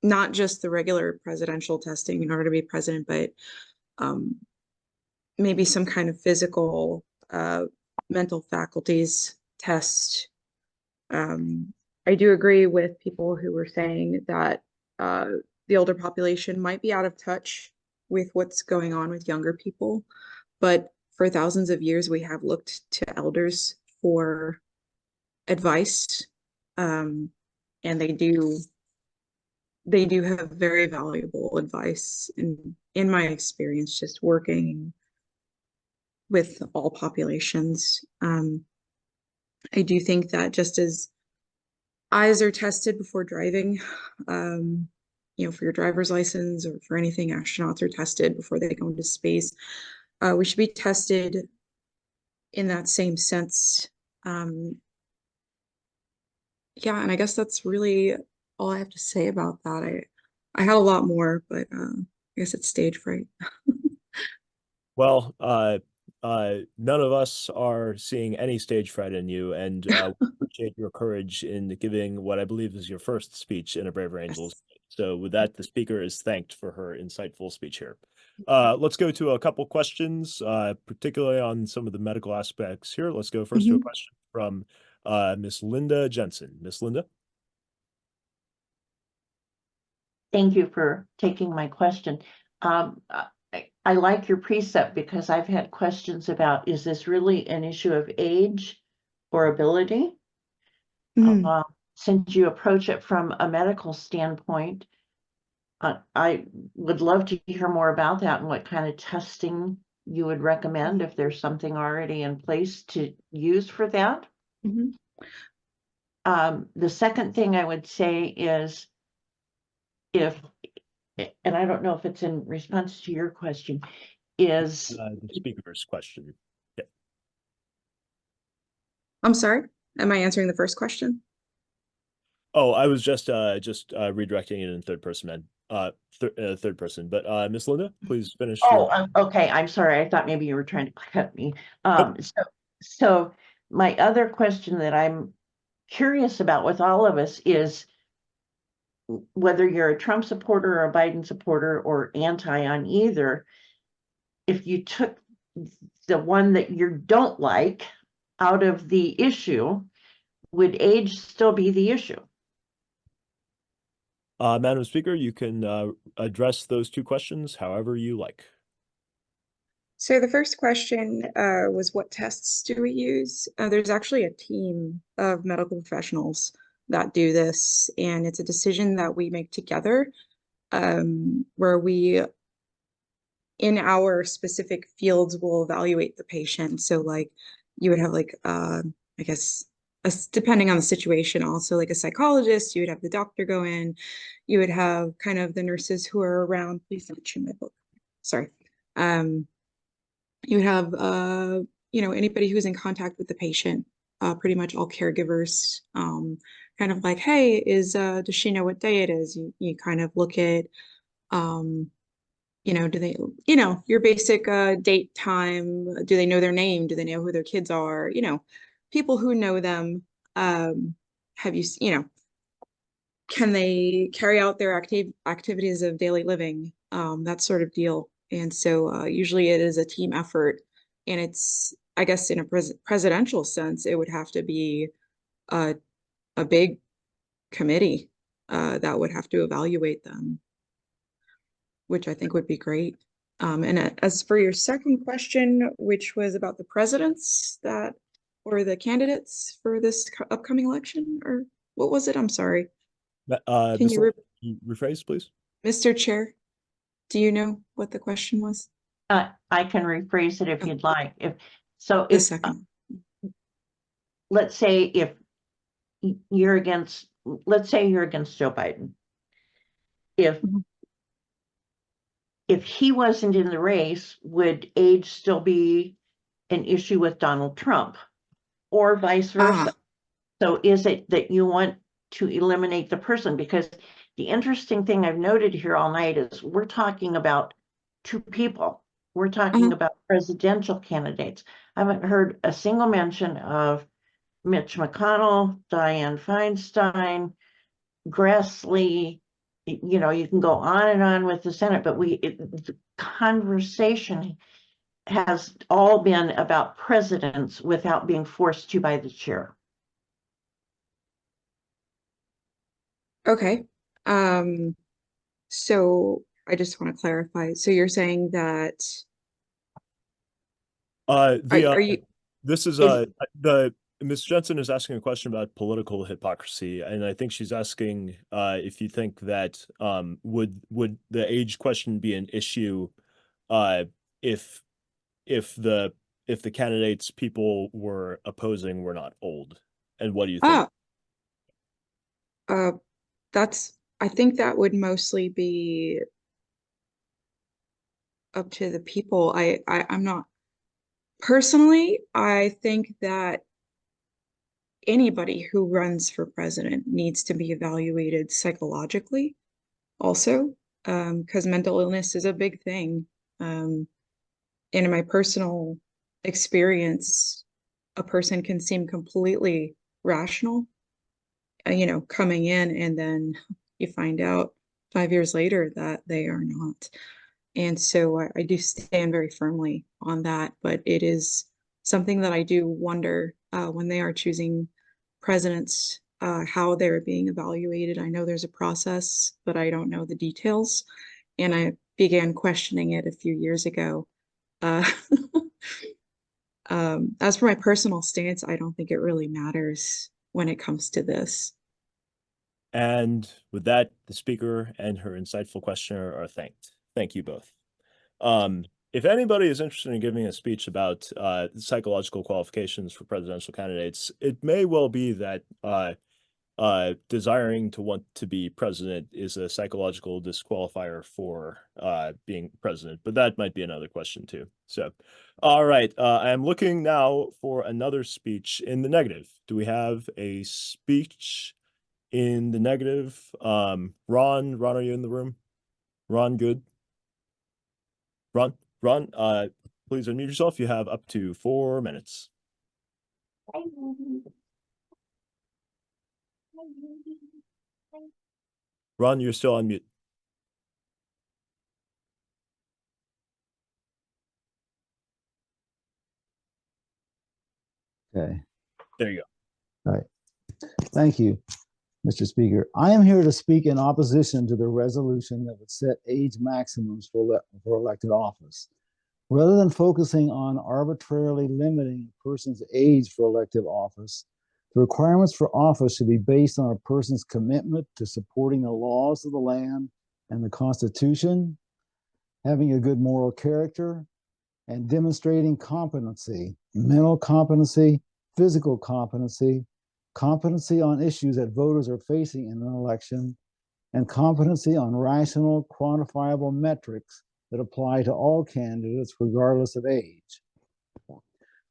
not just the regular presidential testing in order to be president, but maybe some kind of physical mental faculties test. I do agree with people who were saying that the older population might be out of touch with what's going on with younger people, but for thousands of years we have looked to elders for advice, and they do have very valuable advice. And in my experience, just working with all populations, I do think that just as eyes are tested before driving, you know, for your driver's license or for anything, astronauts are tested before they go into space. We should be tested in that same sense. Yeah, and I guess that's really all I have to say about that. I had a lot more, but I guess it's stage fright. Well, none of us are seeing any stage fright in you, and we appreciate your courage in giving what I believe is your first speech in A Braver Angels. So with that, the speaker is thanked for her insightful speech here. Let's go to a couple questions, particularly on some of the medical aspects here. Let's go first to a question from Miss Linda Jensen. Miss Linda? Thank you for taking my question. I like your precept because I've had questions about, is this really an issue of age or ability. Mm. Since you approach it from a medical standpoint, I would love to hear more about that and what kind of testing you would recommend if there's something already in place to use for that. Mhm. The second thing I would say is if, and I don't know if it's in response to your question, is The speaker's question. Yeah. I'm sorry, am I answering the first question? Oh, I was just redirecting it in third person, man. Third person. But Miss Linda, please finish your. Okay. I'm sorry. I thought maybe you were trying to cut me. Nope. So my other question that I'm curious about with all of us is whether you're a Trump supporter or a Biden supporter or anti on either, if you took the one that you don't like out of the issue, would age still be the issue? Madam Speaker, you can address those two questions however you like. So the first question was what tests do we use? There's actually a team of medical professionals that do this, and it's a decision that we make together, where we, in our specific fields, will evaluate the patient. So like you would have like, I guess, depending on the situation, also like a psychologist, you would have the doctor go in, you would have kind of the nurses who are around. Please don't chew my book. Sorry. You would have, anybody who's in contact with the patient, pretty much all caregivers, kind of like, hey, does she know what day it is? You kind of look at, do they, your basic date, time, do they know their name? Do they know who their kids are? People who know them, have you, can they carry out their activities of daily living, that sort of deal. And so usually it is a team effort, and it's, I guess in a presidential sense, it would have to be a big committee that would have to evaluate them, which I think would be great. And as for your second question, which was about the presidents or the candidates for this upcoming election, or what was it? I'm sorry. Can you rephrase, please? Mr. Chair, do you know what the question was? I can rephrase it if you'd like. Let's say if you're against, let's say you're against Joe Biden. If he wasn't in the race, would age still be an issue with Donald Trump, or vice versa? So is it that you want to eliminate the person? Because the interesting thing I've noted here all night is we're talking about two people. We're talking about presidential candidates. I haven't heard a single mention of Mitch McConnell, Dianne Feinstein, Grassley. You can go on and on with the Senate, but the conversation has all been about presidents without being forced to by the chair. Okay. So I just want to clarify. So you're saying that this is Ms. Jensen is asking a question about political hypocrisy, and I think she's asking if you think that would the age question be an issue if the candidates people were opposing were not old, and what do you think? I think that would mostly be up to the people. I'm not personally, I think that anybody who runs for president needs to be evaluated psychologically also, because mental illness is a big thing. And in my personal experience, a person can seem completely rational, coming in, and then you find out 5 years later that they are not. And so I do stand very firmly on that, but it is something that I do wonder when they are choosing presidents, how they're being evaluated. I know there's a process, but I don't know the details. And I began questioning it a few years ago. As for my personal stance, I don't think it really matters when it comes to this. And with that, the speaker and her insightful questioner are thanked. Thank you both. If anybody is interested in giving a speech about psychological qualifications for presidential candidates, it may well be that desiring to want to be president is a psychological disqualifier for being president, but that might be another question too. So, all right, I am looking now for another speech in the negative. Do we have a speech in the negative? Ron, are you in the room? Ron, good? Ron, please unmute yourself. You have up to 4 minutes. Ron, you're still on mute. Okay. There you go. All right. Thank you, Mr. Speaker. I am here to speak in opposition to the resolution that would set age maximums for elected office. Rather than focusing on arbitrarily limiting a person's age for elective office, the requirements for office should be based on a person's commitment to supporting the laws of the land and the Constitution, having a good moral character, and demonstrating competency, mental competency, physical competency, competency on issues that voters are facing in an election, and competency on rational, quantifiable metrics that apply to all candidates regardless of age.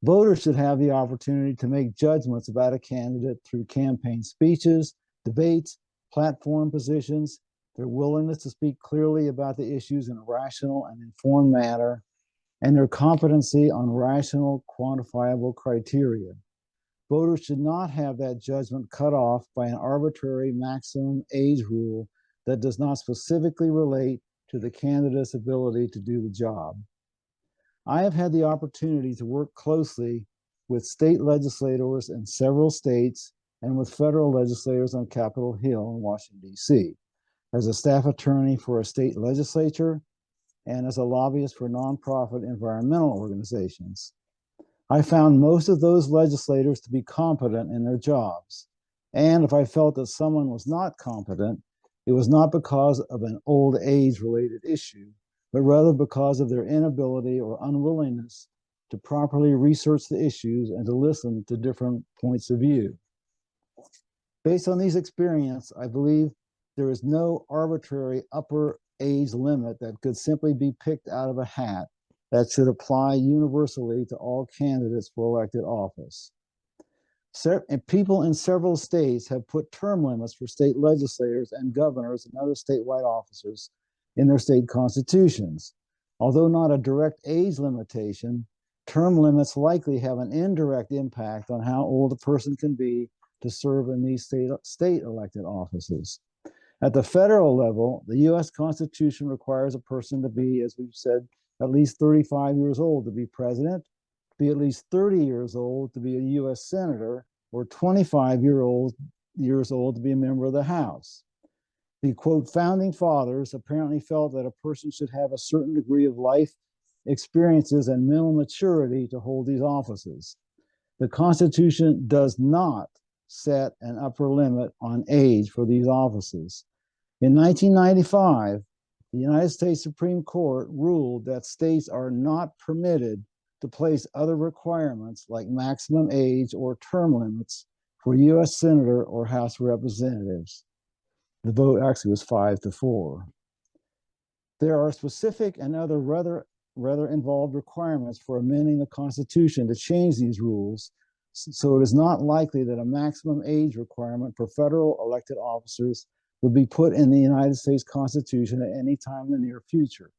Voters should have the opportunity to make judgments about a candidate through campaign speeches, debates, platform positions, their willingness to speak clearly about the issues in a rational and informed manner, and their competency on rational, quantifiable criteria. Voters should not have that judgment cut off by an arbitrary maximum age rule that does not specifically relate to the candidate's ability to do the job. I have had the opportunity to work closely with state legislators in several states and with federal legislators on Capitol Hill in Washington, D.C. as a staff attorney for a state legislature and as a lobbyist for nonprofit environmental organizations. I found most of those legislators to be competent in their jobs. And if I felt that someone was not competent, it was not because of an old age related issue, but rather because of their inability or unwillingness to properly research the issues and to listen to different points of view. Based on these experiences, I believe there is no arbitrary upper age limit that could simply be picked out of a hat that should apply universally to all candidates for elected office. People in several states have put term limits for state legislators and governors and other statewide officers in their state constitutions. Although not a direct age limitation, term limits likely have an indirect impact on how old a person can be to serve in these state elected offices. At the federal level, the U.S. Constitution requires a person to be, as we've said, at least 35 years old to be president, be at least 30 years old to be a U.S. senator, or 25 years old to be a member of the House. The quote, founding fathers apparently felt that a person should have a certain degree of life experiences and mental maturity to hold these offices. The Constitution does not set an upper limit on age for these offices. In 1995, the United States Supreme Court ruled that states are not permitted to place other requirements like maximum age or term limits for U.S. Senator or House Representatives. The vote actually was 5-4. There are specific and other rather involved requirements for amending the Constitution to change these rules, so it is not likely that a maximum age requirement for federal elected officers would be put in the United States Constitution at any time in the near future.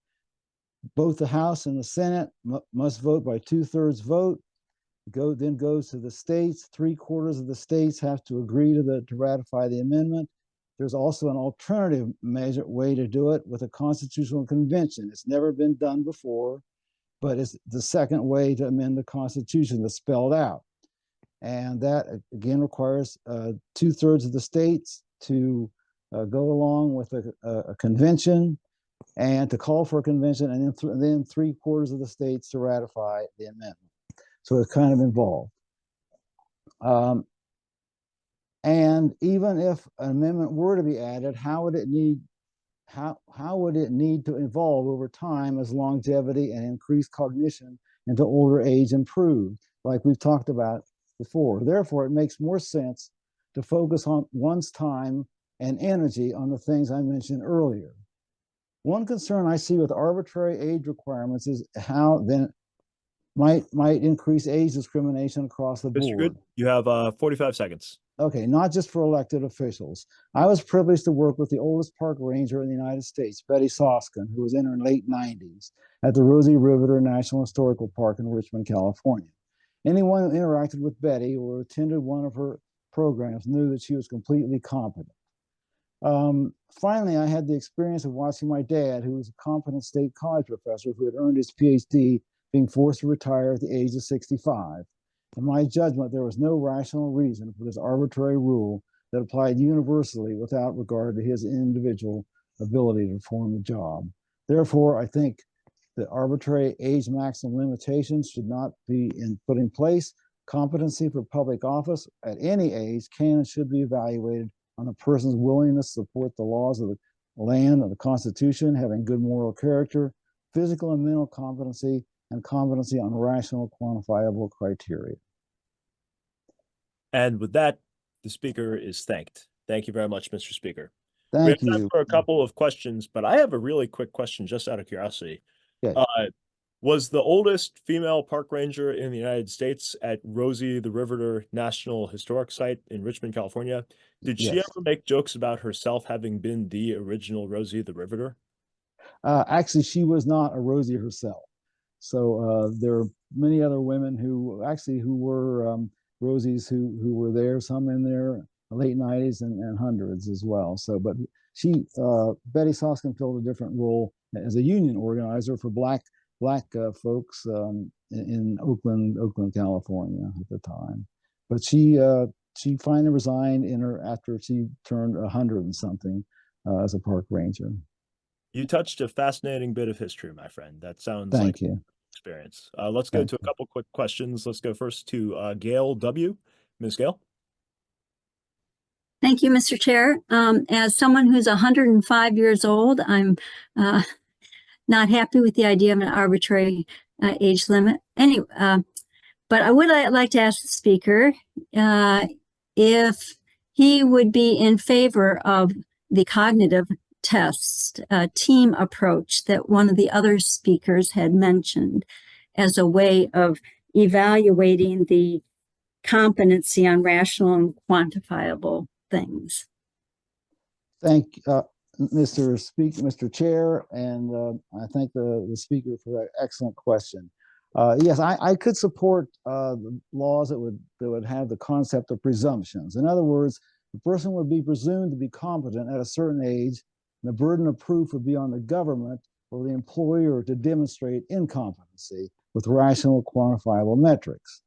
Both the House and the Senate must vote by 2/3 vote. Then goes to the states. 3/4 of the states have to agree to ratify the amendment. There's also an alternative way to do it with a constitutional convention. It's never been done before, but it's the second way to amend the Constitution that's spelled out. And that, again, requires 2/3 of the states to go along with a convention and to call for a convention, and then 3/4 of the states to ratify the amendment. So it's kind of involved. And even if an amendment were to be added, how would it need to evolve over time as longevity and increased cognition into older age improved, like we've talked about before? Therefore, it makes more sense to focus on one's time and energy on the things I mentioned earlier. One concern I see with arbitrary age requirements is how then might increase age discrimination across the Mr. board. Good, you have 45 seconds. Okay, not just for elected officials. I was privileged to work with the oldest park ranger in the United States, Betty Soskin, who was in her late 90s at the Rosie Riveter National Historical Park in Richmond, California. Anyone who interacted with Betty or attended one of her programs knew that she was completely competent. Finally, I had the experience of watching my dad, who was a competent state college professor who had earned his PhD, being forced to retire at the age of 65. In my judgment, there was no rational reason for this arbitrary rule that applied universally without regard to his individual ability to perform the job. Therefore, I think that arbitrary age maximum limitations should not be put in place. Competency for public office at any age can and should be evaluated on a person's willingness to support the laws of the land and the Constitution, having good moral character, physical and mental competency, and competency on rational, quantifiable criteria. And with that, the speaker is thanked. Thank you very much, Mr. Speaker. We Thank have time you. for a couple of questions, but I have a really quick question just out of curiosity. Okay. Was the oldest female park ranger in the United States at Rosie the Riveter National Historic Site in Richmond, California? Did she Yes. ever make jokes about herself having been the original Rosie the Riveter? Actually, she was not a Rosie herself. So there are many other women who were Rosies who were there, some in their late 90s and hundreds as well. So, but Betty Soskin filled a different role as a union organizer for black folks in Oakland, California at the time. But she finally resigned after she turned 100 and something as a park ranger. You touched a fascinating bit of history, my friend. That sounds Thank like you. Experience. Let's go to a couple quick questions. Let's go first to Gail W. Ms. Gail. Thank you, Mr. Chair. As someone who's 105 years old, I'm not happy with the idea of an arbitrary age limit. Anyway, but I would like to ask the speaker if he would be in favor of the cognitive test team approach that one of the other speakers had mentioned as a way of evaluating the competency on rational and quantifiable things. Thank Mr. Chair, and I thank the speaker for that excellent question. Yes, I could support the laws that would have the concept of presumptions. In other words, the person would be presumed to be competent at a certain age, and the burden of proof would be on the government or the employer to demonstrate incompetency with rational, quantifiable metrics.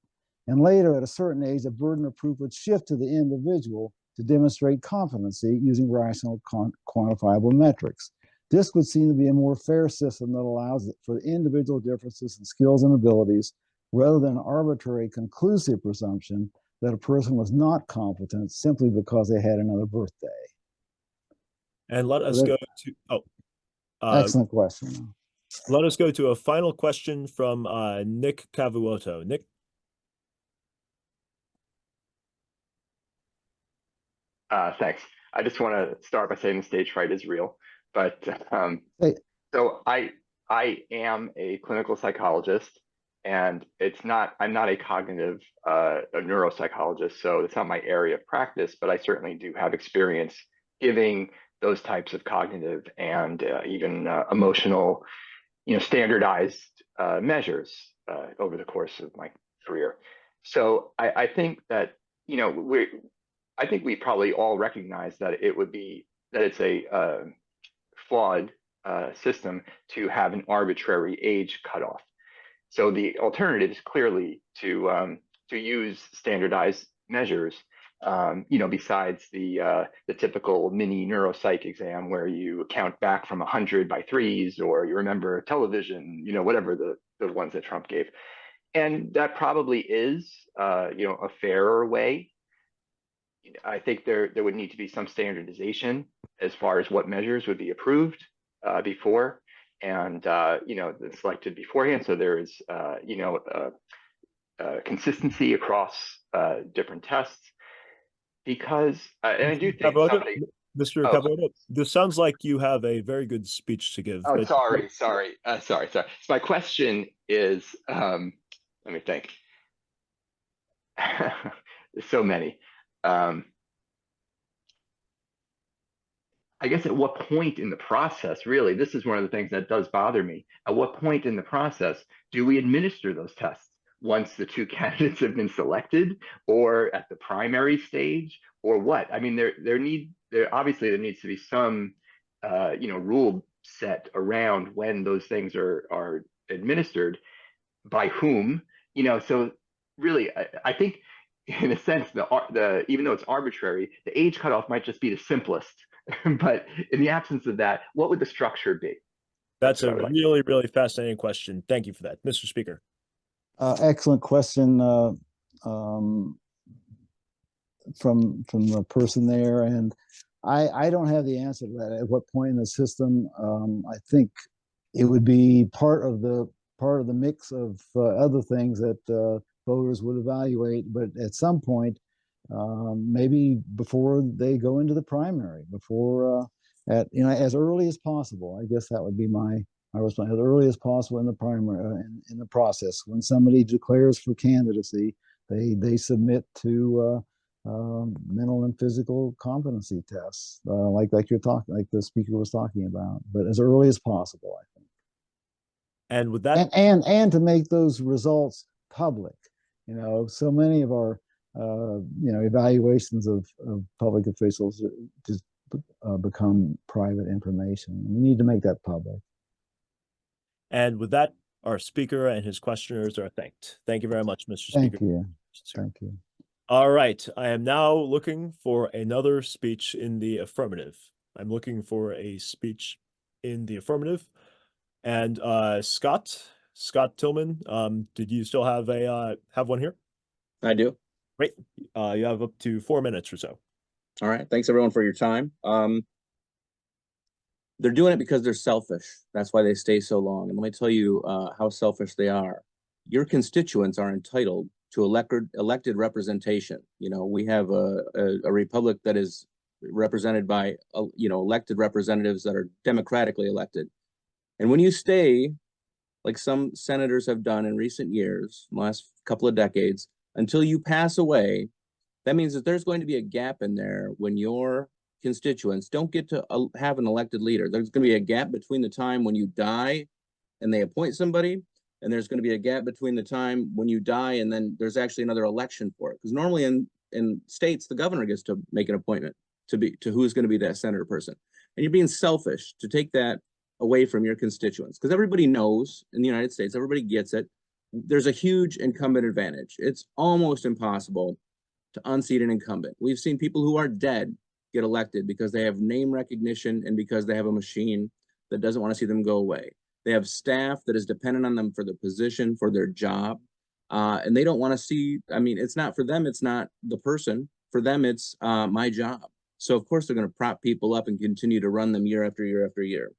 And later, at a certain age, the burden of proof would shift to the individual to demonstrate competency using rational, quantifiable metrics. This would seem to be a more fair system that allows for individual differences in skills and abilities rather than an arbitrary conclusive presumption that a person was not competent simply because they had another birthday. And let us go to, excellent question. Let us go to a final question from Nick Cavuoto. Nick? Thanks. I just want to start by saying the stage fright is real, but so I am a clinical psychologist, and I'm not a cognitive a neuropsychologist, so it's not my area of practice, but I certainly do have experience giving those types of cognitive and even emotional, standardized measures over the course of my career. So I think that, I think we probably all recognize that it's a flawed system to have an arbitrary age cutoff. So the alternative is clearly to use standardized measures. Besides the typical mini neuropsych exam where you count back from 100 by threes, or you remember television, whatever the ones that Trump gave. And that probably is, a fairer way. I think there would need to be some standardization as far as what measures would be approved before and, selected beforehand. So there is, consistency across different tests. Because, and I do think somebody. Mr. Oh, Cabota, this sounds like you have a very good speech to give. oh, But sorry. So my question is, let me think. There's so many. I guess at what point in the process, really, this is one of the things that does bother me. At what point in the process do we administer those tests? Once the two candidates have been selected, or at the primary stage, or what? I mean, there obviously needs to be some, rule set around when those things are administered, by whom, So really, I think in a sense, even though it's arbitrary, the age cutoff might just be the simplest. But in the absence of that, what would the structure be? that's a really, really fascinating question. Thank you for that, Mr. Speaker. Excellent question from the person there, and I don't have the answer to that. At what point in the system? I think it would be part of the mix of other things that voters would evaluate, but at some point, maybe before they go into the primary, before as early as possible. I guess that would be my response. As early as possible in the primary, in the process. When somebody declares for candidacy, they submit to mental and physical competency tests, like the speaker was talking about, but as early as possible, I think. And with that, and to make those results public. So many of our evaluations of public officials just become private information. We need to make that public. And with that, our speaker and his questioners are thanked. Thank you very much, Mr. Speaker. Thank you. Thank you. All right. I am now looking for another speech in the affirmative. I'm looking for a speech in the affirmative. And Scott Tillman, did you still have one here? I do. Great. You have up to 4 minutes or so. All right. Thanks everyone for your time. They're doing it because they're selfish. That's why they stay so long. And let me tell you how selfish they are. Your constituents are entitled to elected representation. We have a republic that is represented by, elected representatives that are democratically elected. And when you stay, like some senators have done in recent years, last couple of decades, until you pass away, that means that there's going to be a gap in there when your constituents don't get to have an elected leader. There's going to be a gap between the time when you die and they appoint somebody, and there's going to be a gap between the time when you die and then there's actually another election for it. Because normally in states, the governor gets to make an appointment to who's going to be that senator person. And you're being selfish to take that away from your constituents, because everybody knows in the United States, everybody gets it. There's a huge incumbent advantage. It's almost impossible to unseat an incumbent. We've seen people who are dead get elected because they have name recognition and because they have a machine that doesn't want to see them go away. They have staff that is dependent on them for the position, for their job, and they don't want to see, it's not for them, it's not the person. For them, it's my job. So of course they're going to prop people up and continue to run them year after year after year.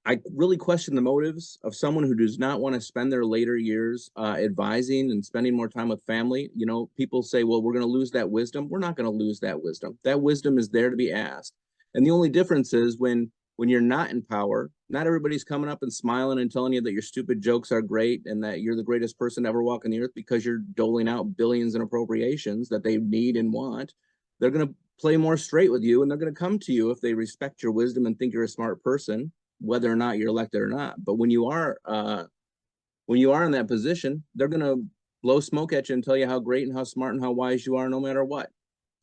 I really question the motives of someone who does not want to spend their later years advising and spending more time with family. People say, well, we're going to lose that wisdom. We're not going to lose that wisdom. That wisdom is there to be asked. And the only difference is when you're not in power, not everybody's coming up and smiling and telling you that your stupid jokes are great and that you're the greatest person to ever walk on the earth because you're doling out billions in appropriations that they need and want. They're going to play more straight with you, and they're going to come to you if they respect your wisdom and think you're a smart person, whether or not you're elected or not. But when you are in that position, they're going to blow smoke at you and tell you how great and how smart and how wise you are no matter what.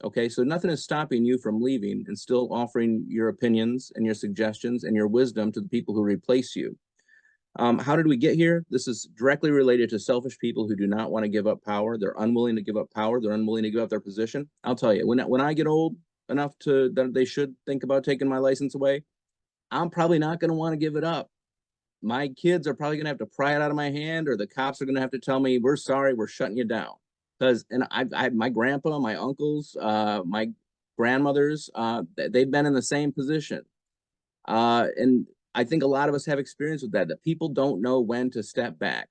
Okay, so nothing is stopping you from leaving and still offering your opinions and your suggestions and your wisdom to the people who replace you. How did we get here? This is directly related to selfish people who do not want to give up power. They're unwilling to give up power. They're unwilling to give up their position. I'll tell you, when I get old enough that they should think about taking my license away, I'm probably not going to want to give it up. my kids are probably gonna have to pry it out of my hand, or the cops are gonna have to tell me, we're sorry, we're shutting you down. Because, and my grandpa, my uncles, my grandmothers, they've been in the same position. And I think a lot of us have experience with that people don't know when to step back.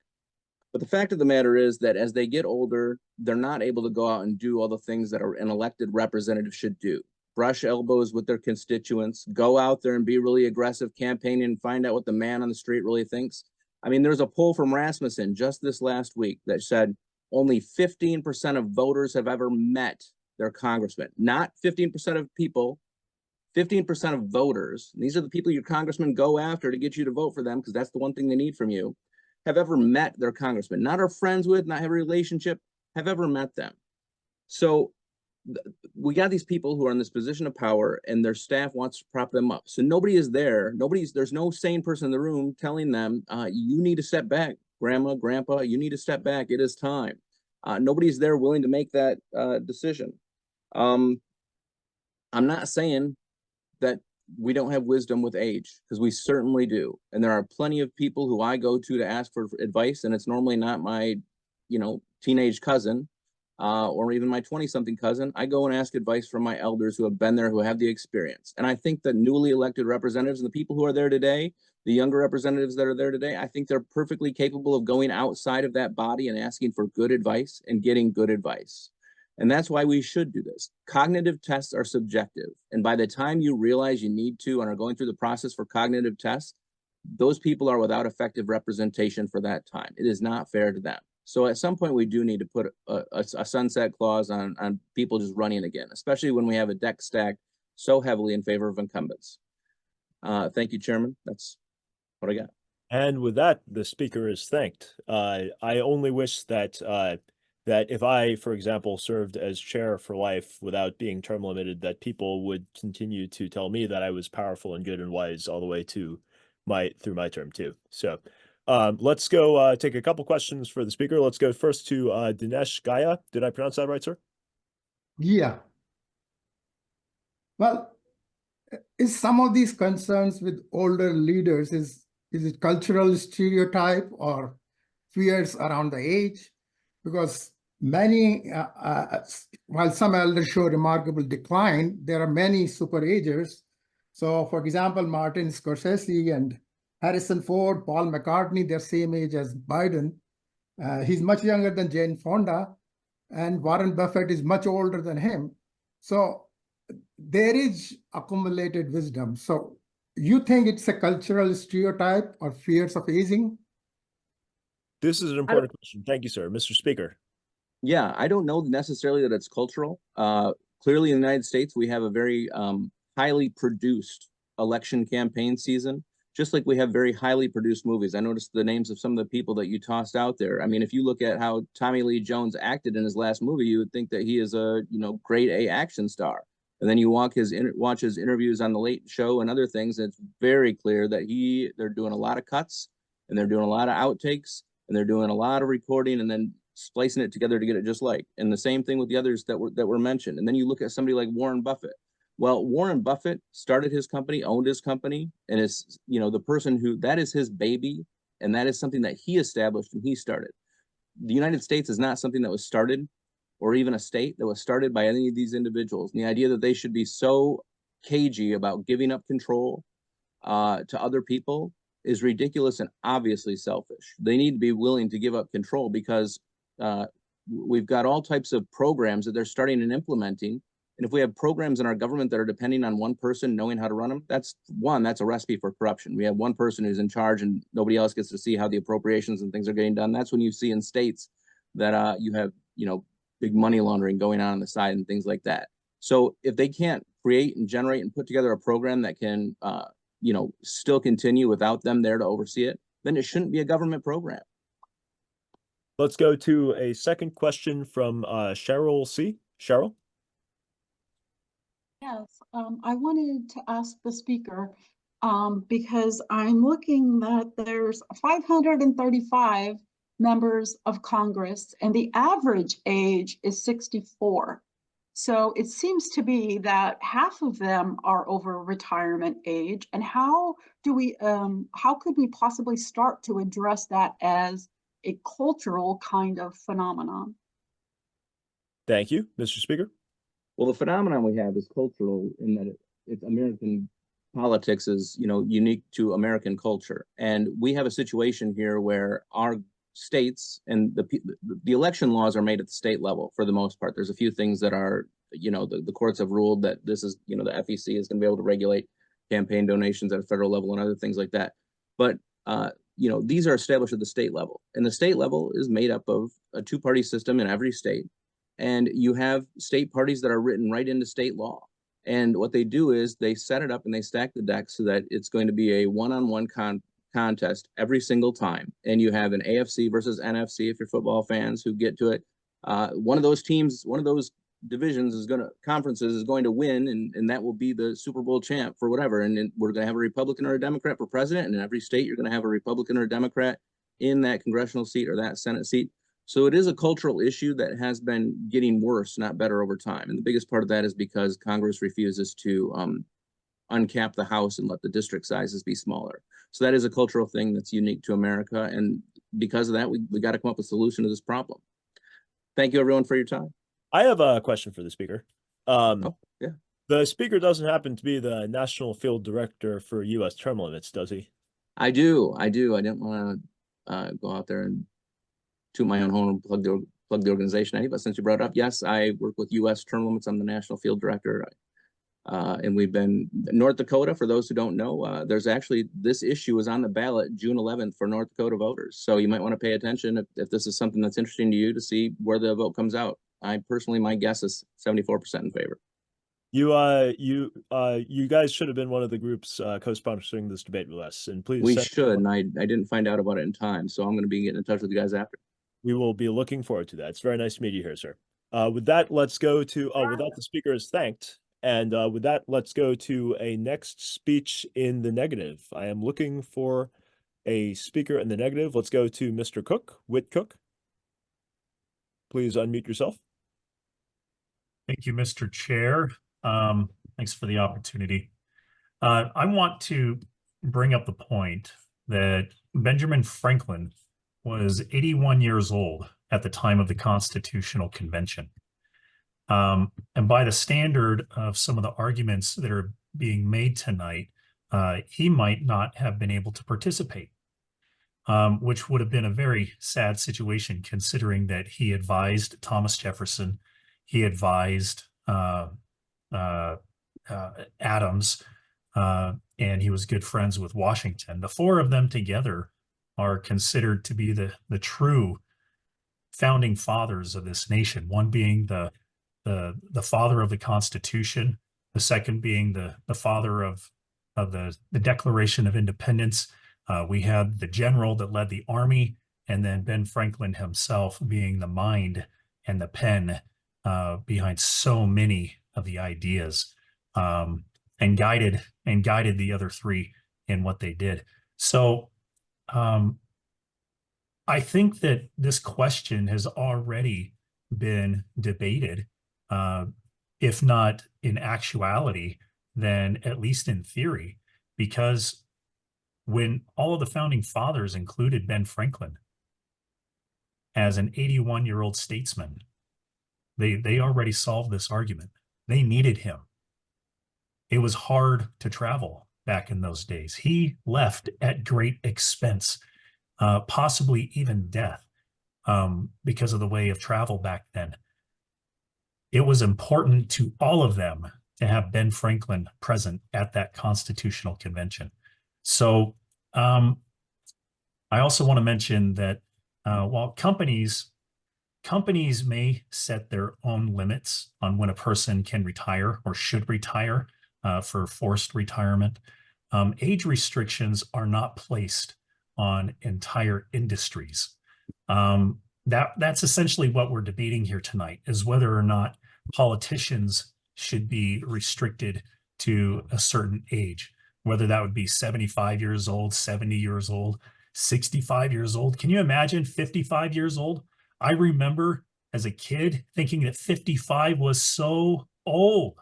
But the fact of the matter is that as they get older, they're not able to go out and do all the things that an elected representative should do. Brush elbows with their constituents, go out there and be really aggressive campaigning and find out what the man on the street really thinks. I mean, there's a poll from Rasmussen just this last week that said only 15% of voters have ever met their congressman. Not 15% of people, 15% of voters. These are the people your congressmen go after to get you to vote for them, because that's the one thing they need from you, have ever met their congressman. Not are friends with, not have a relationship, have ever met them. So we got these people who are in this position of power and their staff wants to prop them up. So nobody is there. There's no sane person in the room telling them, you need to step back, grandma, grandpa, you need to step back. It is time. Nobody's there willing to make that decision. I'm not saying that we don't have wisdom with age, because we certainly do. And there are plenty of people who I go to ask for advice, and it's normally not my, teenage cousin, or even my 20-something cousin. I go and ask advice from my elders who have been there, who have the experience. And I think that newly elected representatives and the people who are there today, the younger representatives that are there today, I think they're perfectly capable of going outside of that body and asking for good advice and getting good advice. And that's why we should do this. Cognitive tests are subjective. And by the time you realize you need to and are going through the process for cognitive tests, those people are without effective representation for that time. It is not fair to them. So at some point, we do need to put a sunset clause on people just running again, especially when we have a deck stacked so heavily in favor of incumbents. Thank you, Chairman. That's what I got. And with that, the speaker is thanked. I only wish that that if I, for example, served as chair for life without being term limited, that people would continue to tell me that I was powerful and good and wise all the way to through my term too. So let's go take a couple questions for the speaker. Let's go first to Dinesh Gaya. Did I pronounce that right, sir? Yeah. Well, is some of these concerns with older leaders, is it cultural stereotype or fears around the age? Because many, while some elders show remarkable decline, there are many super agers. So for example, Martin Scorsese and Harrison Ford, Paul McCartney, they're same age as Biden. He's much younger than Jane Fonda, and Warren Buffett is much older than him. So there is accumulated wisdom. So you think it's a cultural stereotype or fears of aging? This is an important question. Thank you, sir. Mr. Speaker. Yeah, I don't know necessarily that it's cultural. Clearly in the United States, we have a very highly produced election campaign season, just like we have very highly produced movies. I noticed the names of some of the people that you tossed out there. I mean, if you look at how Tommy Lee Jones acted in his last movie, you would think that he is a, grade A action star. And then you watch his interviews on The Late Show and other things, and it's very clear that they're doing a lot of cuts, and they're doing a lot of outtakes, and they're doing a lot of recording and then splicing it together to get it just like. And the same thing with the others that were mentioned. And then you look at somebody like Warren Buffett. Well, Warren Buffett started his company, owned his company, and is, the person that is his baby, and that is something that he established and he started. The United States is not something that was started, or even a state that was started by any of these individuals. And the idea that they should be so cagey about giving up control to other people is ridiculous and obviously selfish. They need to be willing to give up control, because we've got all types of programs that they're starting and implementing. And if we have programs in our government that are depending on one person knowing how to run them, that's a recipe for corruption. We have one person who's in charge and nobody else gets to see how the appropriations and things are getting done. That's when you see in states that you have, big money laundering going on the side and things like that. So if they can't create and generate and put together a program that can, still continue without them there to oversee it, then it shouldn't be a government program. Let's go to a second question from Cheryl C. Cheryl? Yes, I wanted to ask the speaker, because I'm looking that there's 535 members of Congress and the average age is 64. So it seems to be that half of them are over retirement age. And how could we possibly start to address that as a cultural kind of phenomenon? Thank you, Mr. Speaker. Well, the phenomenon we have is cultural in that it's American politics is, unique to American culture. And we have a situation here where our states and the election laws are made at the state level for the most part. There's a few things that are, the courts have ruled that this is, the FEC is going to be able to regulate campaign donations at a federal level and other things like that. But, these are established at the state level. And the state level is made up of a two-party system in every state. And you have state parties that are written right into state law. And what they do is they set it up and they stack the deck so that it's going to be a one-on-one contest every single time. And you have an AFC versus NFC, if you're football fans who get to it. One of those teams, one of those divisions conferences is going to win, and that will be the Super Bowl champ for whatever. And then we're going to have a Republican or a Democrat for president. And in every state, you're going to have a Republican or a Democrat in that congressional seat or that Senate seat. So it is a cultural issue that has been getting worse, not better over time. And the biggest part of that is because Congress refuses to uncap the House and let the district sizes be smaller. So that is a cultural thing that's unique to America. And because of that, we got to come up with a solution to this problem. Thank you, everyone, for your time. I have a question for the speaker. Yeah. The speaker doesn't happen to be the national field director for U.S. term limits, does he? I do. I didn't want to go out there and toot my own horn and plug the organization any, but since you brought it up, yes, I work with U.S. term limits. I'm the national field director. And we've been North Dakota, for those who don't know, there's actually, this issue is on the ballot June 11th for North Dakota voters. So you might want to pay attention if this is something that's interesting to you to see where the vote comes out. My guess is 74% in favor. You guys should have been one of the groups co-sponsoring this debate with us, and please. We should, and I didn't find out about it in time, so I'm going to be getting in touch with you guys after. We will be looking forward to that. It's very nice to meet you here, sir. With that, let's go to, with that, the speaker is thanked. And with that, let's go to a next speech in the negative. I am looking for a speaker in the negative. Let's go to Mr. Cook, Whit Cook. Please unmute yourself. Thank you, Mr. Chair. Thanks for the opportunity. I want to bring up the point that Benjamin Franklin was 81 years old at the time of the Constitutional Convention. And by the standard of some of the arguments that are being made tonight, he might not have been able to participate, which would have been a very sad situation considering that he advised Thomas Jefferson, he advised Adams, and he was good friends with Washington. The four of them together are considered to be the true founding fathers of this nation, one being the father of the Constitution, the second being the father of the Declaration of Independence. We had the general that led the army, and then Ben Franklin himself being the mind and the pen behind so many of the ideas, and guided the other three in what they did. So I think that this question has already been debated, if not in actuality, then at least in theory, because when all of the founding fathers included Ben Franklin as an 81-year-old statesman, they already solved this argument. They needed him. It was hard to travel back in those days. He left at great expense, possibly even death, because of the way of travel back then. It was important to all of them to have Ben Franklin present at that Constitutional Convention. So I also want to mention that while companies may set their own limits on when a person can retire or should retire for forced retirement, age restrictions are not placed on entire industries. That's essentially what we're debating here tonight, is whether or not politicians should be restricted to a certain age, whether that would be 75 years old, 70 years old, 65 years old. Can you imagine 55 years old? I remember as a kid thinking that 55 was so old.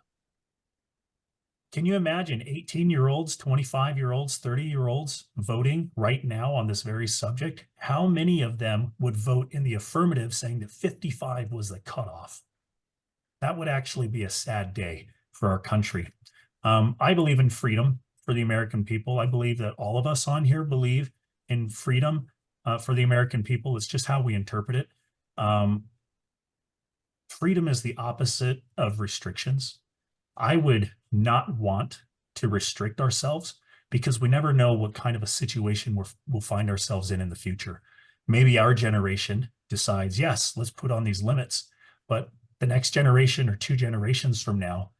Can you imagine 18-year-olds, 25-year-olds, 30-year-olds voting right now on this very subject? How many of them would vote in the affirmative saying that 55 was the cutoff? That would actually be a sad day for our country. I believe in freedom for the American people. I believe that all of us on here believe in freedom for the American people. It's just how we interpret it. Freedom is the opposite of restrictions. I would not want to restrict ourselves because we never know what kind of a situation we'll find ourselves in the future. Maybe our generation decides, yes, let's put on these limits, but the next generation or 2 generations from now,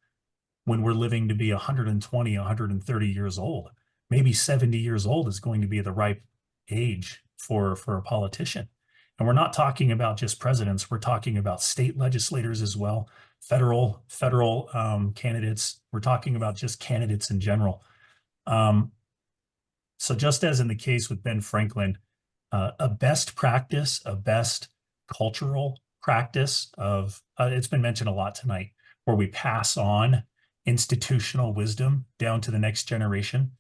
when we're living to be 120, 130 years old, maybe 70 years old is going to be the ripe age for a politician. And we're not talking about just presidents, we're talking about state legislators as well, federal candidates. We're talking about just candidates in general. So just as in the case with Ben Franklin, a best practice, a best cultural practice of, it's been mentioned a lot tonight, where we pass on institutional wisdom down to the next generation.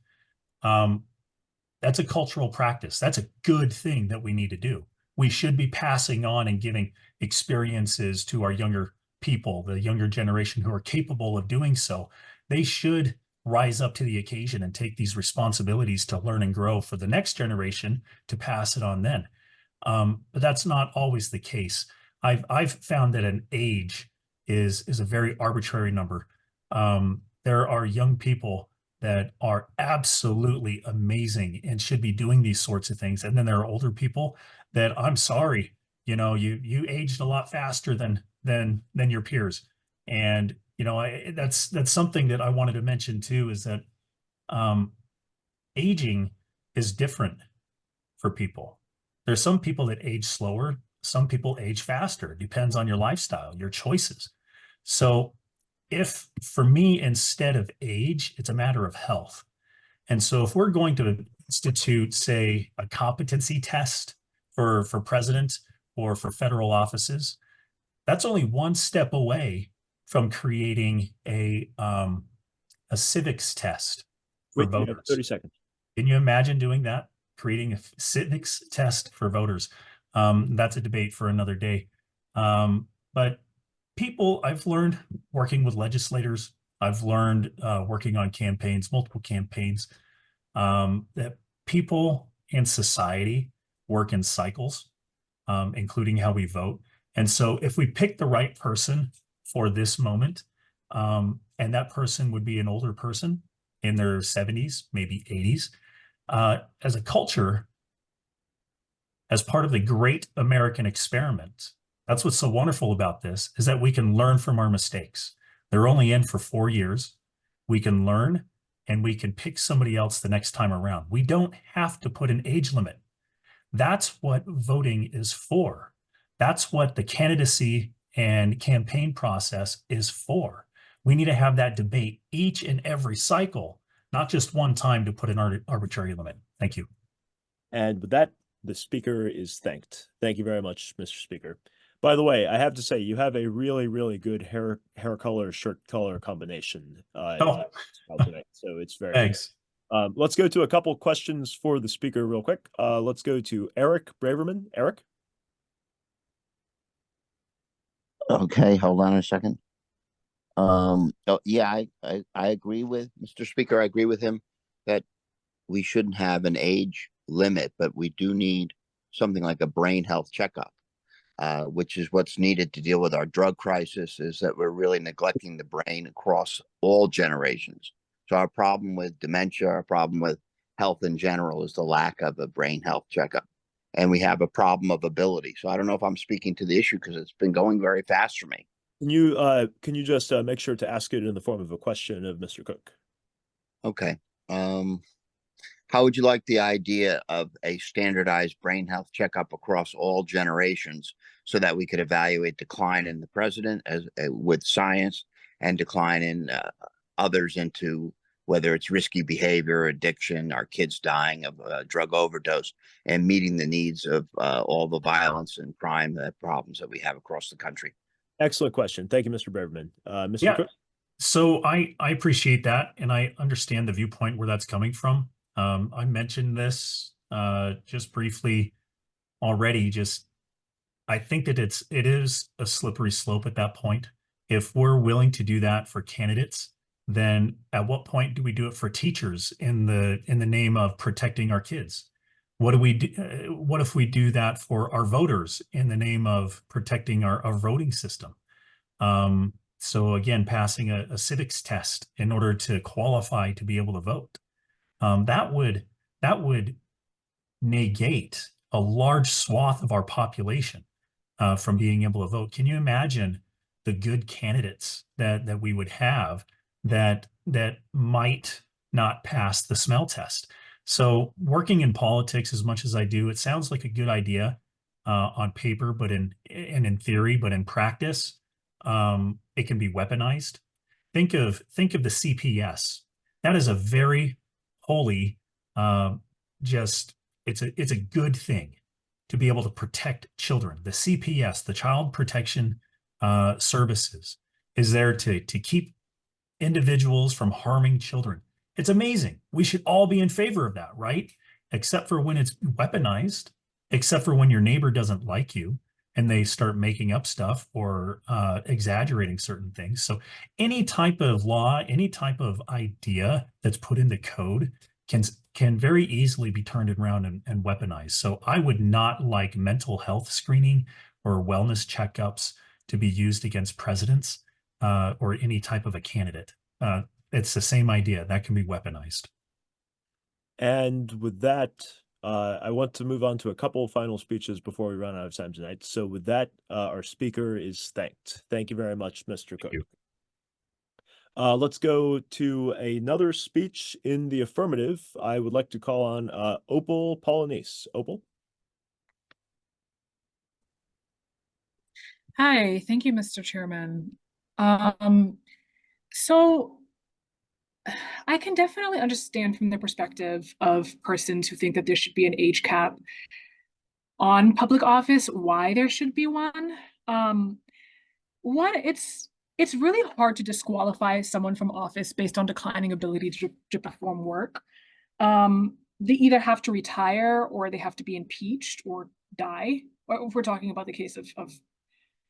That's a cultural practice. That's a good thing that we need to do. We should be passing on and giving experiences to our younger people, the younger generation who are capable of doing so. They should rise up to the occasion and take these responsibilities to learn and grow for the next generation to pass it on then. But that's not always the case. I've found that an age is a very arbitrary number. There are young people that are absolutely amazing and should be doing these sorts of things. And then there are older people that, I'm sorry, you aged a lot faster than your peers. And, that's something that I wanted to mention too, is that aging is different for people. There's some people that age slower, some people age faster. It depends on your lifestyle, your choices. So if for me, instead of age, it's a matter of health. And so if we're going to institute, say, a competency test for president or for federal offices, that's only one step away from creating a civics test for Wait, you have voters. 30 seconds. Can you imagine doing that? Creating a civics test for voters. That's a debate for another day. But people, I've learned working with legislators, I've learned working on campaigns, multiple campaigns, that people in society work in cycles, including how we vote. And so if we pick the right person for this moment, and that person would be an older person in their 70s, maybe 80s, as a culture, as part of the great American experiment, that's what's so wonderful about this, is that we can learn from our mistakes. They're only in for 4 years. We can learn and we can pick somebody else the next time around. We don't have to put an age limit. That's what voting is for. That's what the candidacy and campaign process is for. We need to have that debate each and every cycle, not just one time to put an arbitrary limit. Thank you. And with that, the speaker is thanked. Thank you very much, Mr. Speaker. By the way, I have to say, you have a really, really good hair color, shirt color combination tonight. So it's very Thanks. good. Let's go to a couple questions for the speaker real quick. Let's go to Eric Braverman. Eric? Okay, hold on a second. Yeah, I agree with Mr. Speaker. I agree with him that we shouldn't have an age limit, but we do need something like a brain health checkup, which is what's needed to deal with our drug crisis, is that we're really neglecting the brain across all generations. So our problem with dementia, our problem with health in general, is the lack of a brain health checkup. And we have a problem of ability. So I don't know if I'm speaking to the issue because it's been going very fast for me. Can you just make sure to ask it in the form of a question of Mr. Cook? Okay. How would you like the idea of a standardized brain health checkup across all generations so that we could evaluate decline in the president with science and decline in others into whether it's risky behavior, addiction, our kids dying of drug overdose, and meeting the needs of all the violence and crime problems that we have across the country. Excellent question. Thank you, Mr. Braverman. Mr. Yeah. Cook? So I appreciate that, and I understand the viewpoint where that's coming from. I mentioned this just briefly already. I think that it is a slippery slope at that point. If we're willing to do that for candidates, then at what point do we do it for teachers in the name of protecting our kids? What do we do? What if we do that for our voters in the name of protecting our voting system? So again, passing a civics test in order to qualify to be able to vote. That would negate a large swath of our population from being able to vote. Can you imagine the good candidates that we would have that might not pass the smell test? So working in politics as much as I do, it sounds like a good idea on paper, but in theory, but in practice, it can be weaponized. Think of the CPS. That is a very holy, it's a good thing to be able to protect children. The CPS, the Child Protection Services, is there to keep individuals from harming children. It's amazing. We should all be in favor of that, right? Except for when it's weaponized, except for when your neighbor doesn't like you and they start making up stuff or exaggerating certain things. So any type of law, any type of idea that's put into code can very easily be turned around and weaponized. So I would not like mental health screening or wellness checkups to be used against presidents or any type of a candidate. It's the same idea that can be weaponized. And with that, I want to move on to a couple of final speeches before we run out of time tonight. So with that, our speaker is thanked. Thank you very much, Mr. Cook. Let's go to another speech in the affirmative. I would like to call on Opal Polonese. Opal? Hi, thank you, Mr. Chairman. So I can definitely understand from the perspective of persons who think that there should be an age cap on public office, why there should be one. One, it's really hard to disqualify someone from office based on declining ability to perform work. They either have to retire or they have to be impeached or die. Or if we're talking about the case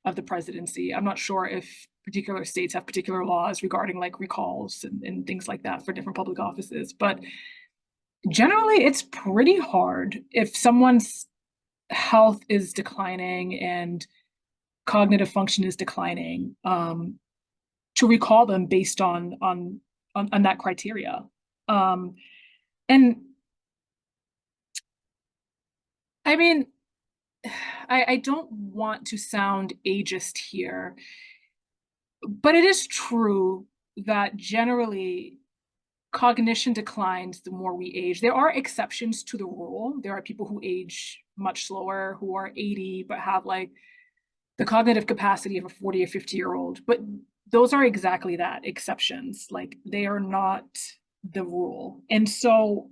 of the presidency, I'm not sure if particular states have particular laws regarding like recalls and things like that for different public offices. But generally, it's pretty hard if someone's health is declining and cognitive function is declining to recall them based on that criteria. And I mean, I don't want to sound ageist here, but it is true that generally cognition declines the more we age. There are exceptions to the rule. There are people who age much slower, who are 80, but have like the cognitive capacity of a 40 or 50-year-old. But those are exactly that, exceptions. Like they are not the rule. And so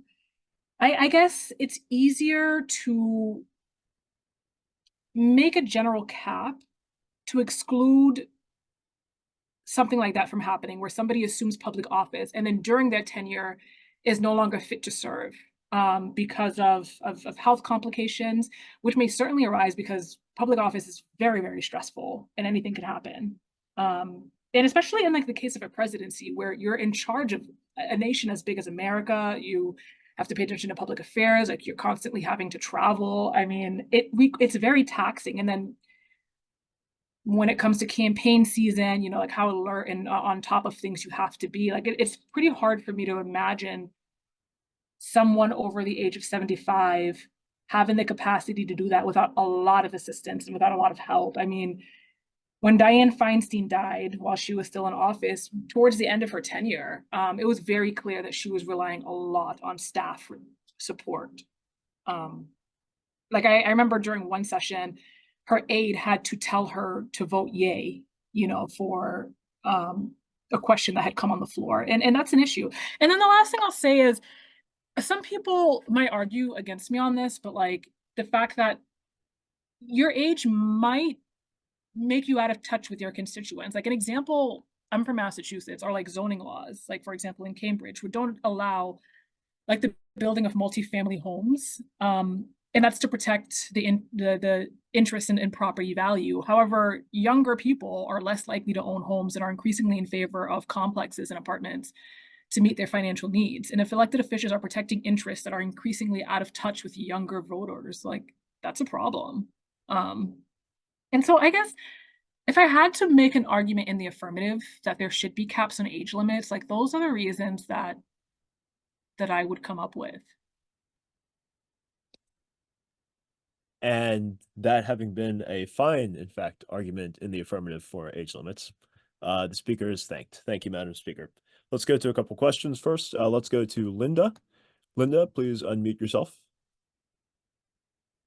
I guess it's easier to make a general cap to exclude something like that from happening, where somebody assumes public office and then during their tenure is no longer fit to serve because of health complications, which may certainly arise because public office is very, very stressful and anything can happen. And especially in like the case of a presidency where you're in charge of a nation as big as America, you have to pay attention to public affairs, like you're constantly having to travel. I mean, it's very taxing. And then when it comes to campaign season, you know, like how alert and on top of things you have to be. Like it's pretty hard for me to imagine someone over the age of 75 having the capacity to do that without a lot of assistance and without a lot of help. I mean, when Dianne Feinstein died while she was still in office, towards the end of her tenure, it was very clear that she was relying a lot on staff support. Like I remember during one session, her aide had to tell her to vote yay, you know, for a question that had come on the floor, and that's an issue. And then the last thing I'll say is, some people might argue against me on this, but like the fact that your age might make you out of touch with your constituents. Like an example, I'm from Massachusetts, are like zoning laws, like for example in Cambridge, who don't allow like the building of multifamily homes. And that's to protect the interest in property value. However, younger people are less likely to own homes and are increasingly in favor of complexes and apartments to meet their financial needs. And if elected officials are protecting interests that are increasingly out of touch with younger voters, like that's a problem. And so I guess if I had to make an argument in the affirmative that there should be caps on age limits, like those are the reasons that I would come up with. And that having been a fine, in fact, argument in the affirmative for age limits, the speaker is thanked. Thank you, Madam Speaker. Let's go to a couple questions first. Let's go to Linda. Linda, please unmute yourself.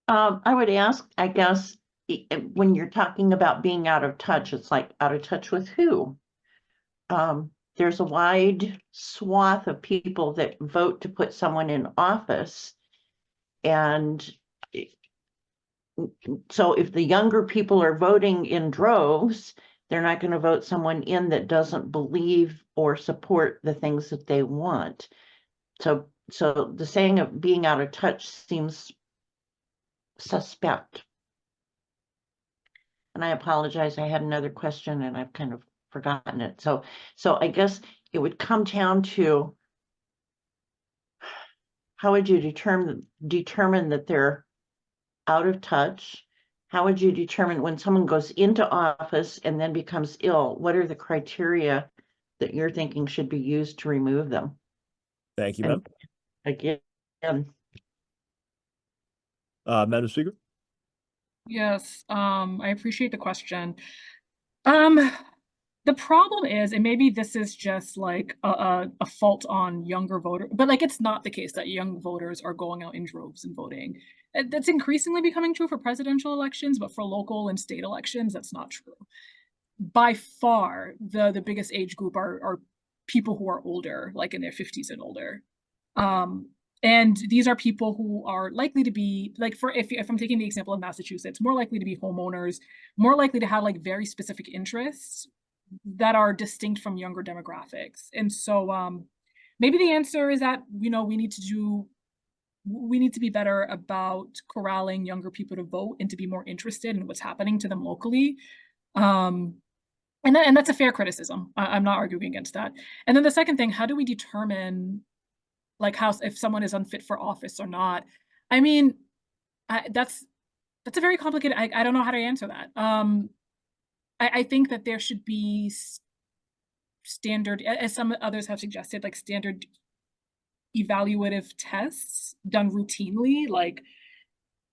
I would ask, I guess, when you're talking about being out of touch, it's like out of touch with who? There's a wide swath of people that vote to put someone in office. And so if the younger people are voting in droves, they're not going to vote someone in that doesn't believe or support the things that they want. So the saying of being out of touch seems suspect. And I apologize, I had another question and I've kind of forgotten it. So I guess it would come down to, how would you determine that they're out of touch? How would you determine when someone goes into office and then becomes ill? What are the criteria that you're thinking should be used to remove them? Thank you, ma'am. Again, Madam Speaker. Yes, I appreciate the question. The problem is, and maybe this is just like a fault on younger voters, but like it's not the case that young voters are going out in droves and voting. That's increasingly becoming true for presidential elections, but for local and state elections, that's not true. By far, the biggest age group are people who are older, like in their 50s and older. And these are people who are likely to be, like, if I'm taking the example of Massachusetts, more likely to be homeowners, more likely to have like very specific interests that are distinct from younger demographics. And so maybe the answer is that, we need to be better about corralling younger people to vote and to be more interested in what's happening to them locally. And that's a fair criticism. I'm not arguing against that. And then the second thing, how do we determine like if someone is unfit for office or not? I mean, that's a very complicated, I don't know how to answer that. I think that there should be standard, as some others have suggested, like standard evaluative tests done routinely, like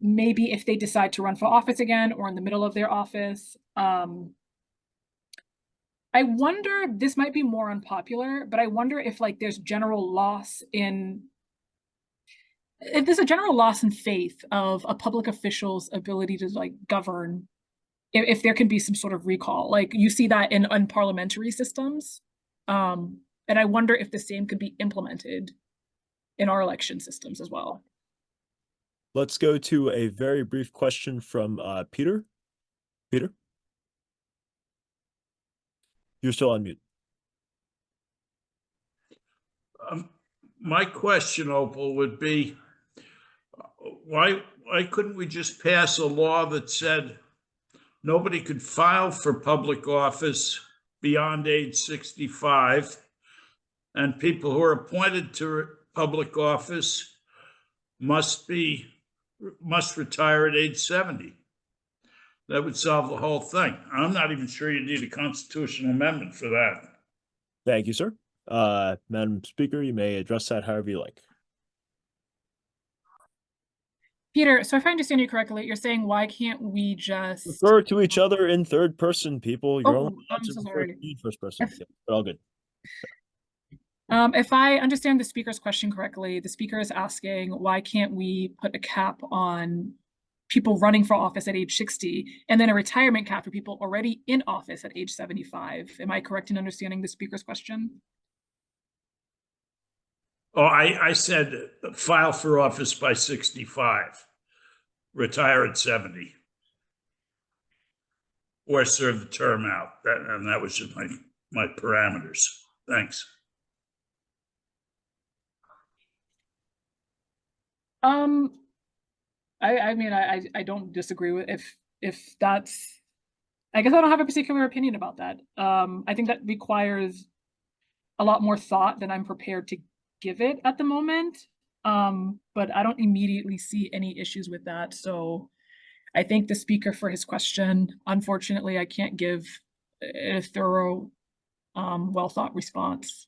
maybe if they decide to run for office again or in the middle of their office. I wonder, this might be more unpopular, but I wonder if like there's a general loss in faith of a public official's ability to like govern, if there can be some sort of recall. Like you see that in parliamentary systems. And I wonder if the same could be implemented in our election systems as well. Let's go to a very brief question from Peter. Peter? You're still on mute. My question, Opal, would be, why couldn't we just pass a law that said nobody could file for public office beyond age 65, and people who are appointed to public office must retire at age 70? That would solve the whole thing. I'm not even sure you need a constitutional amendment for that. Thank you, sir. Madam Speaker, you may address that however you like. Peter, so if I understand you correctly, you're saying, why can't we just refer to each other in third person, people? You're only allowed to so refer sorry. to me in first person. Yeah, but all good. If I understand the speaker's question correctly, the speaker is asking, why can't we put a cap on people running for office at age 60, and then a retirement cap for people already in office at age 75. Am I correct in understanding the speaker's question? Oh, I said file for office by 65, retire at 70, or serve the term out. And that was just my parameters. Thanks. I mean, I don't disagree with if that's, I guess I don't have a particular opinion about that. I think that requires a lot more thought than I'm prepared to give it at the moment. But I don't immediately see any issues with that. So I thank the speaker for his question. Unfortunately, I can't give a thorough, well thought response.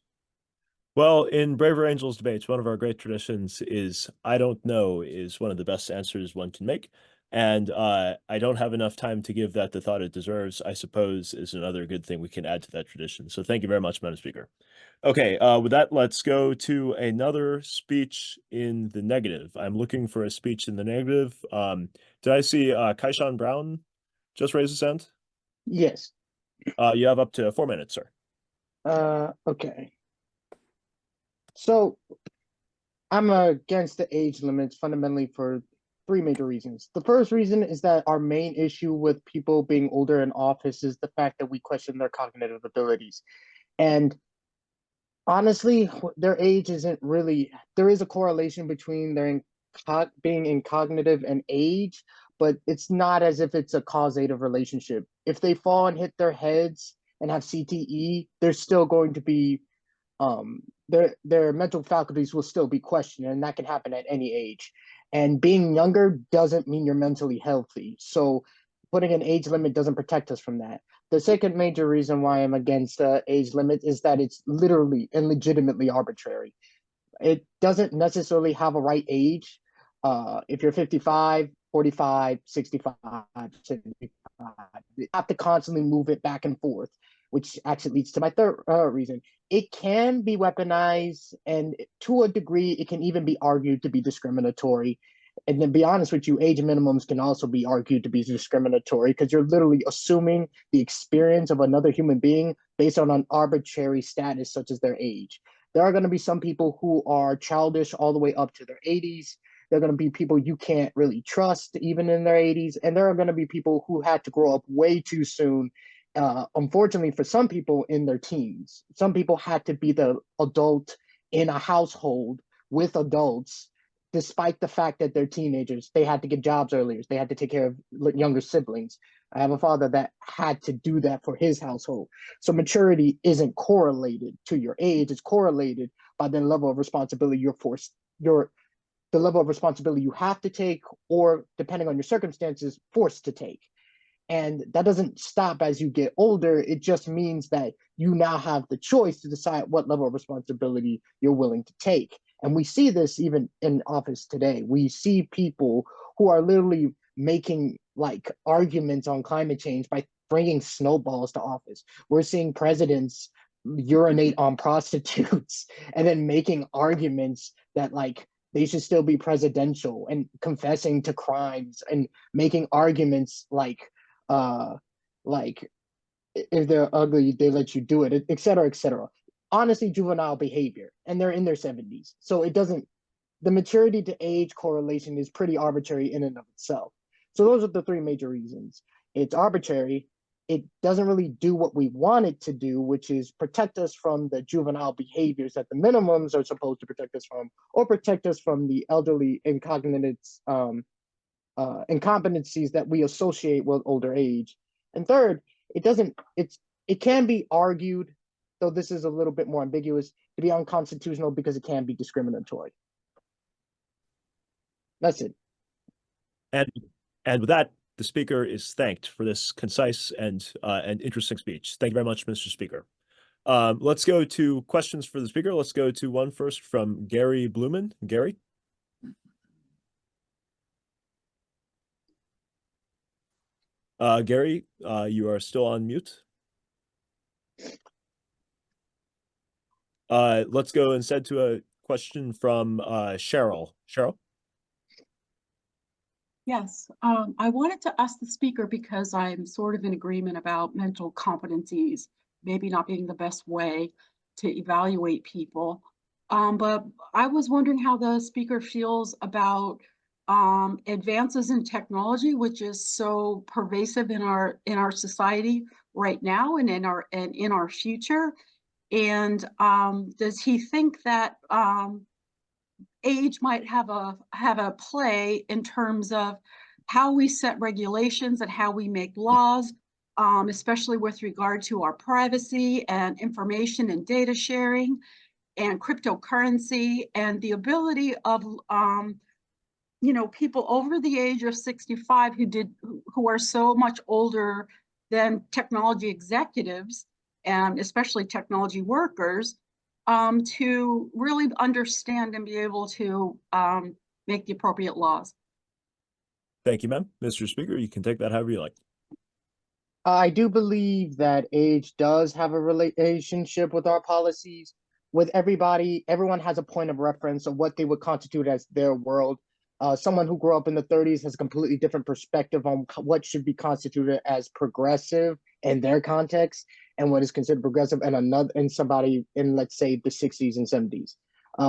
Well, in Braver Angels debates, one of our great traditions is I don't know is one of the best answers one can make. And I don't have enough time to give that the thought it deserves, I suppose, is another good thing we can add to that tradition. So thank you very much, Madam Speaker. Okay, with that, let's go to another speech in the negative. I'm looking for a speech in the negative. Did I see Kaishan Brown just raise his hand? Yes. You have up to 4 minutes, sir. Okay. So I'm against the age limits fundamentally for 3 major reasons. The first reason is that our main issue with people being older in office is the fact that we question their cognitive abilities. And honestly, their age isn't really, there is a correlation between their being in cognitive and age, but it's not as if it's a causative relationship. If they fall and hit their heads and have CTE, they're still going to be their mental faculties will still be questioned, and that can happen at any age. And being younger doesn't mean you're mentally healthy. So putting an age limit doesn't protect us from that. The second major reason why I'm against age limit is that it's literally and legitimately arbitrary. It doesn't necessarily have a right age. If you're 55, 45, 65, 75, you have to constantly move it back and forth, which actually leads to my third reason. It can be weaponized, and to a degree, it can even be argued to be discriminatory. And then, be honest with you, age minimums can also be argued to be discriminatory because you're literally assuming the experience of another human being based on an arbitrary status such as their age. There are going to be some people who are childish all the way up to their 80s. There are going to be people you can't really trust even in their 80s. And there are going to be people who had to grow up way too soon. Unfortunately, for some people in their teens, some people had to be the adult in a household with adults, despite the fact that they're teenagers. They had to get jobs earlier. They had to take care of younger siblings. I have a father that had to do that for his household. So maturity isn't correlated to your age. It's correlated by the level of responsibility the level of responsibility you have to take, or depending on your circumstances, forced to take. And that doesn't stop as you get older. It just means that you now have the choice to decide what level of responsibility you're willing to take. And we see this even in office today. We see people who are literally making like arguments on climate change by bringing snowballs to office. We're seeing presidents urinate on prostitutes and then making arguments that like they should still be presidential, and confessing to crimes and making arguments like if they're ugly, they let you do it, et cetera, et cetera. Honestly, juvenile behavior, and they're in their 70s. So it doesn't, the maturity to age correlation is pretty arbitrary in and of itself. So those are the 3 major reasons. It's arbitrary. It doesn't really do what we want it to do, which is protect us from the juvenile behaviors that the minimums are supposed to protect us from, or protect us from the elderly incompetencies that we associate with older age. And third, it can be argued, though this is a little bit more ambiguous, to be unconstitutional because it can be discriminatory. That's it. And with that, the speaker is thanked for this concise and interesting speech. Thank you very much, Mr. Speaker. Let's go to questions for the speaker. Let's go to one first from Gary Blumen. Gary? Gary, you are still on mute. Let's go instead to a question from Cheryl. Cheryl? Yes, I wanted to ask the speaker because I'm sort of in agreement about mental competencies, maybe not being the best way to evaluate people. But I was wondering how the speaker feels about advances in technology, which is so pervasive in our society right now and in our future. And does he think that age might have a play in terms of how we set regulations and how we make laws, especially with regard to our privacy and information and data sharing and cryptocurrency and the ability of people over the age of 65 who are so much older than technology executives and especially technology workers, to really understand and be able to make the appropriate laws. Thank you, ma'am. Mr. Speaker, you can take that however you like. I do believe that age does have a relationship with our policies. With everybody, everyone has a point of reference of what they would constitute as their world. Someone who grew up in the 30s has a completely different perspective on what should be constituted as progressive in their context and what is considered progressive and somebody in, let's say, the 60s and 70s.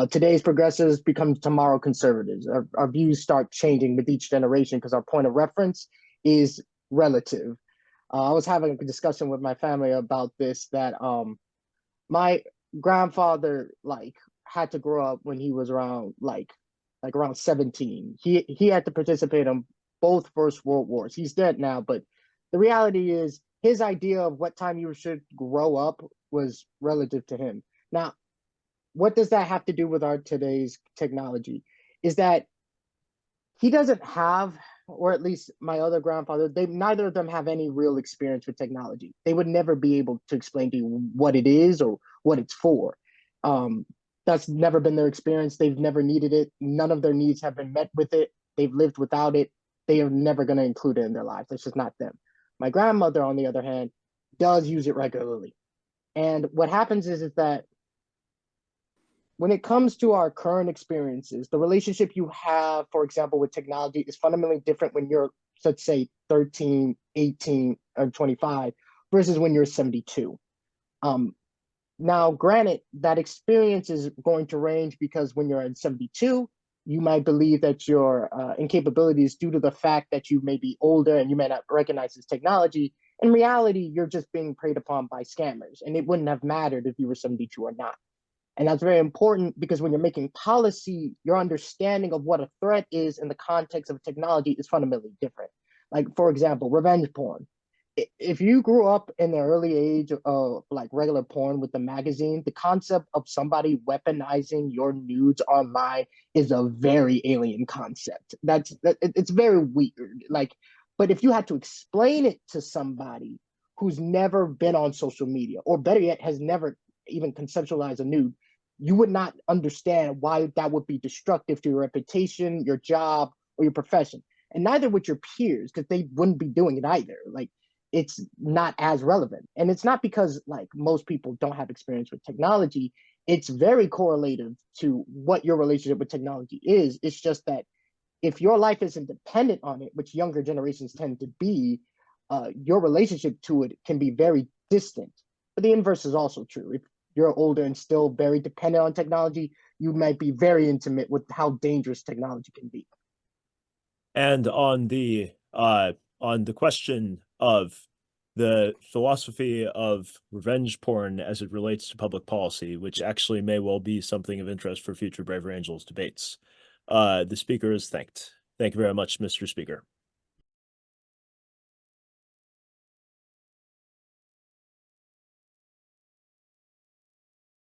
Today's progressives become tomorrow conservatives. Our views start changing with each generation because our point of reference is relative. I was having a discussion with my family about this, that my grandfather had to grow up when he was around around 17. He had to participate in both First World Wars. He's dead now, but the reality is his idea of what time you should grow up was relative to him. Now, what does that have to do with our today's technology? Is that he doesn't have, or at least my other grandfather, neither of them have any real experience with technology. They would never be able to explain to you what it is or what it's for. That's never been their experience. They've never needed it. None of their needs have been met with it. They've lived without it. They are never going to include it in their lives. That's just not them. My grandmother, on the other hand, does use it regularly. And what happens is that when it comes to our current experiences, the relationship you have, for example, with technology is fundamentally different when you're, let's say, 13, 18, or 25 versus when you're 72. Now, granted, that experience is going to range because when you're at 72, you might believe that your incapability is due to the fact that you may be older and you may not recognize this technology. In reality, you're just being preyed upon by scammers, and it wouldn't have mattered if you were 72 or not. And that's very important because when you're making policy, your understanding of what a threat is in the context of technology is fundamentally different. Like, for example, revenge porn. If you grew up in the early age of regular porn with the magazine, the concept of somebody weaponizing your nudes online is a very alien concept. It's very weird. But if you had to explain it to somebody who's never been on social media, or better yet, has never even conceptualized a nude, you would not understand why that would be destructive to your reputation, your job, or your profession. And neither would your peers, because they wouldn't be doing it either. It's not as relevant. And it's not because most people don't have experience with technology. It's very correlative to what your relationship with technology is. It's just that if your life isn't dependent on it, which younger generations tend to be, your relationship to it can be very distant. But the inverse is also true. If you're older and still very dependent on technology, you might be very intimate with how dangerous technology can be. And on the question of the philosophy of revenge porn as it relates to public policy, which actually may well be something of interest for future Braver Angels debates, the speaker is thanked. Thank you very much, Mr. Speaker.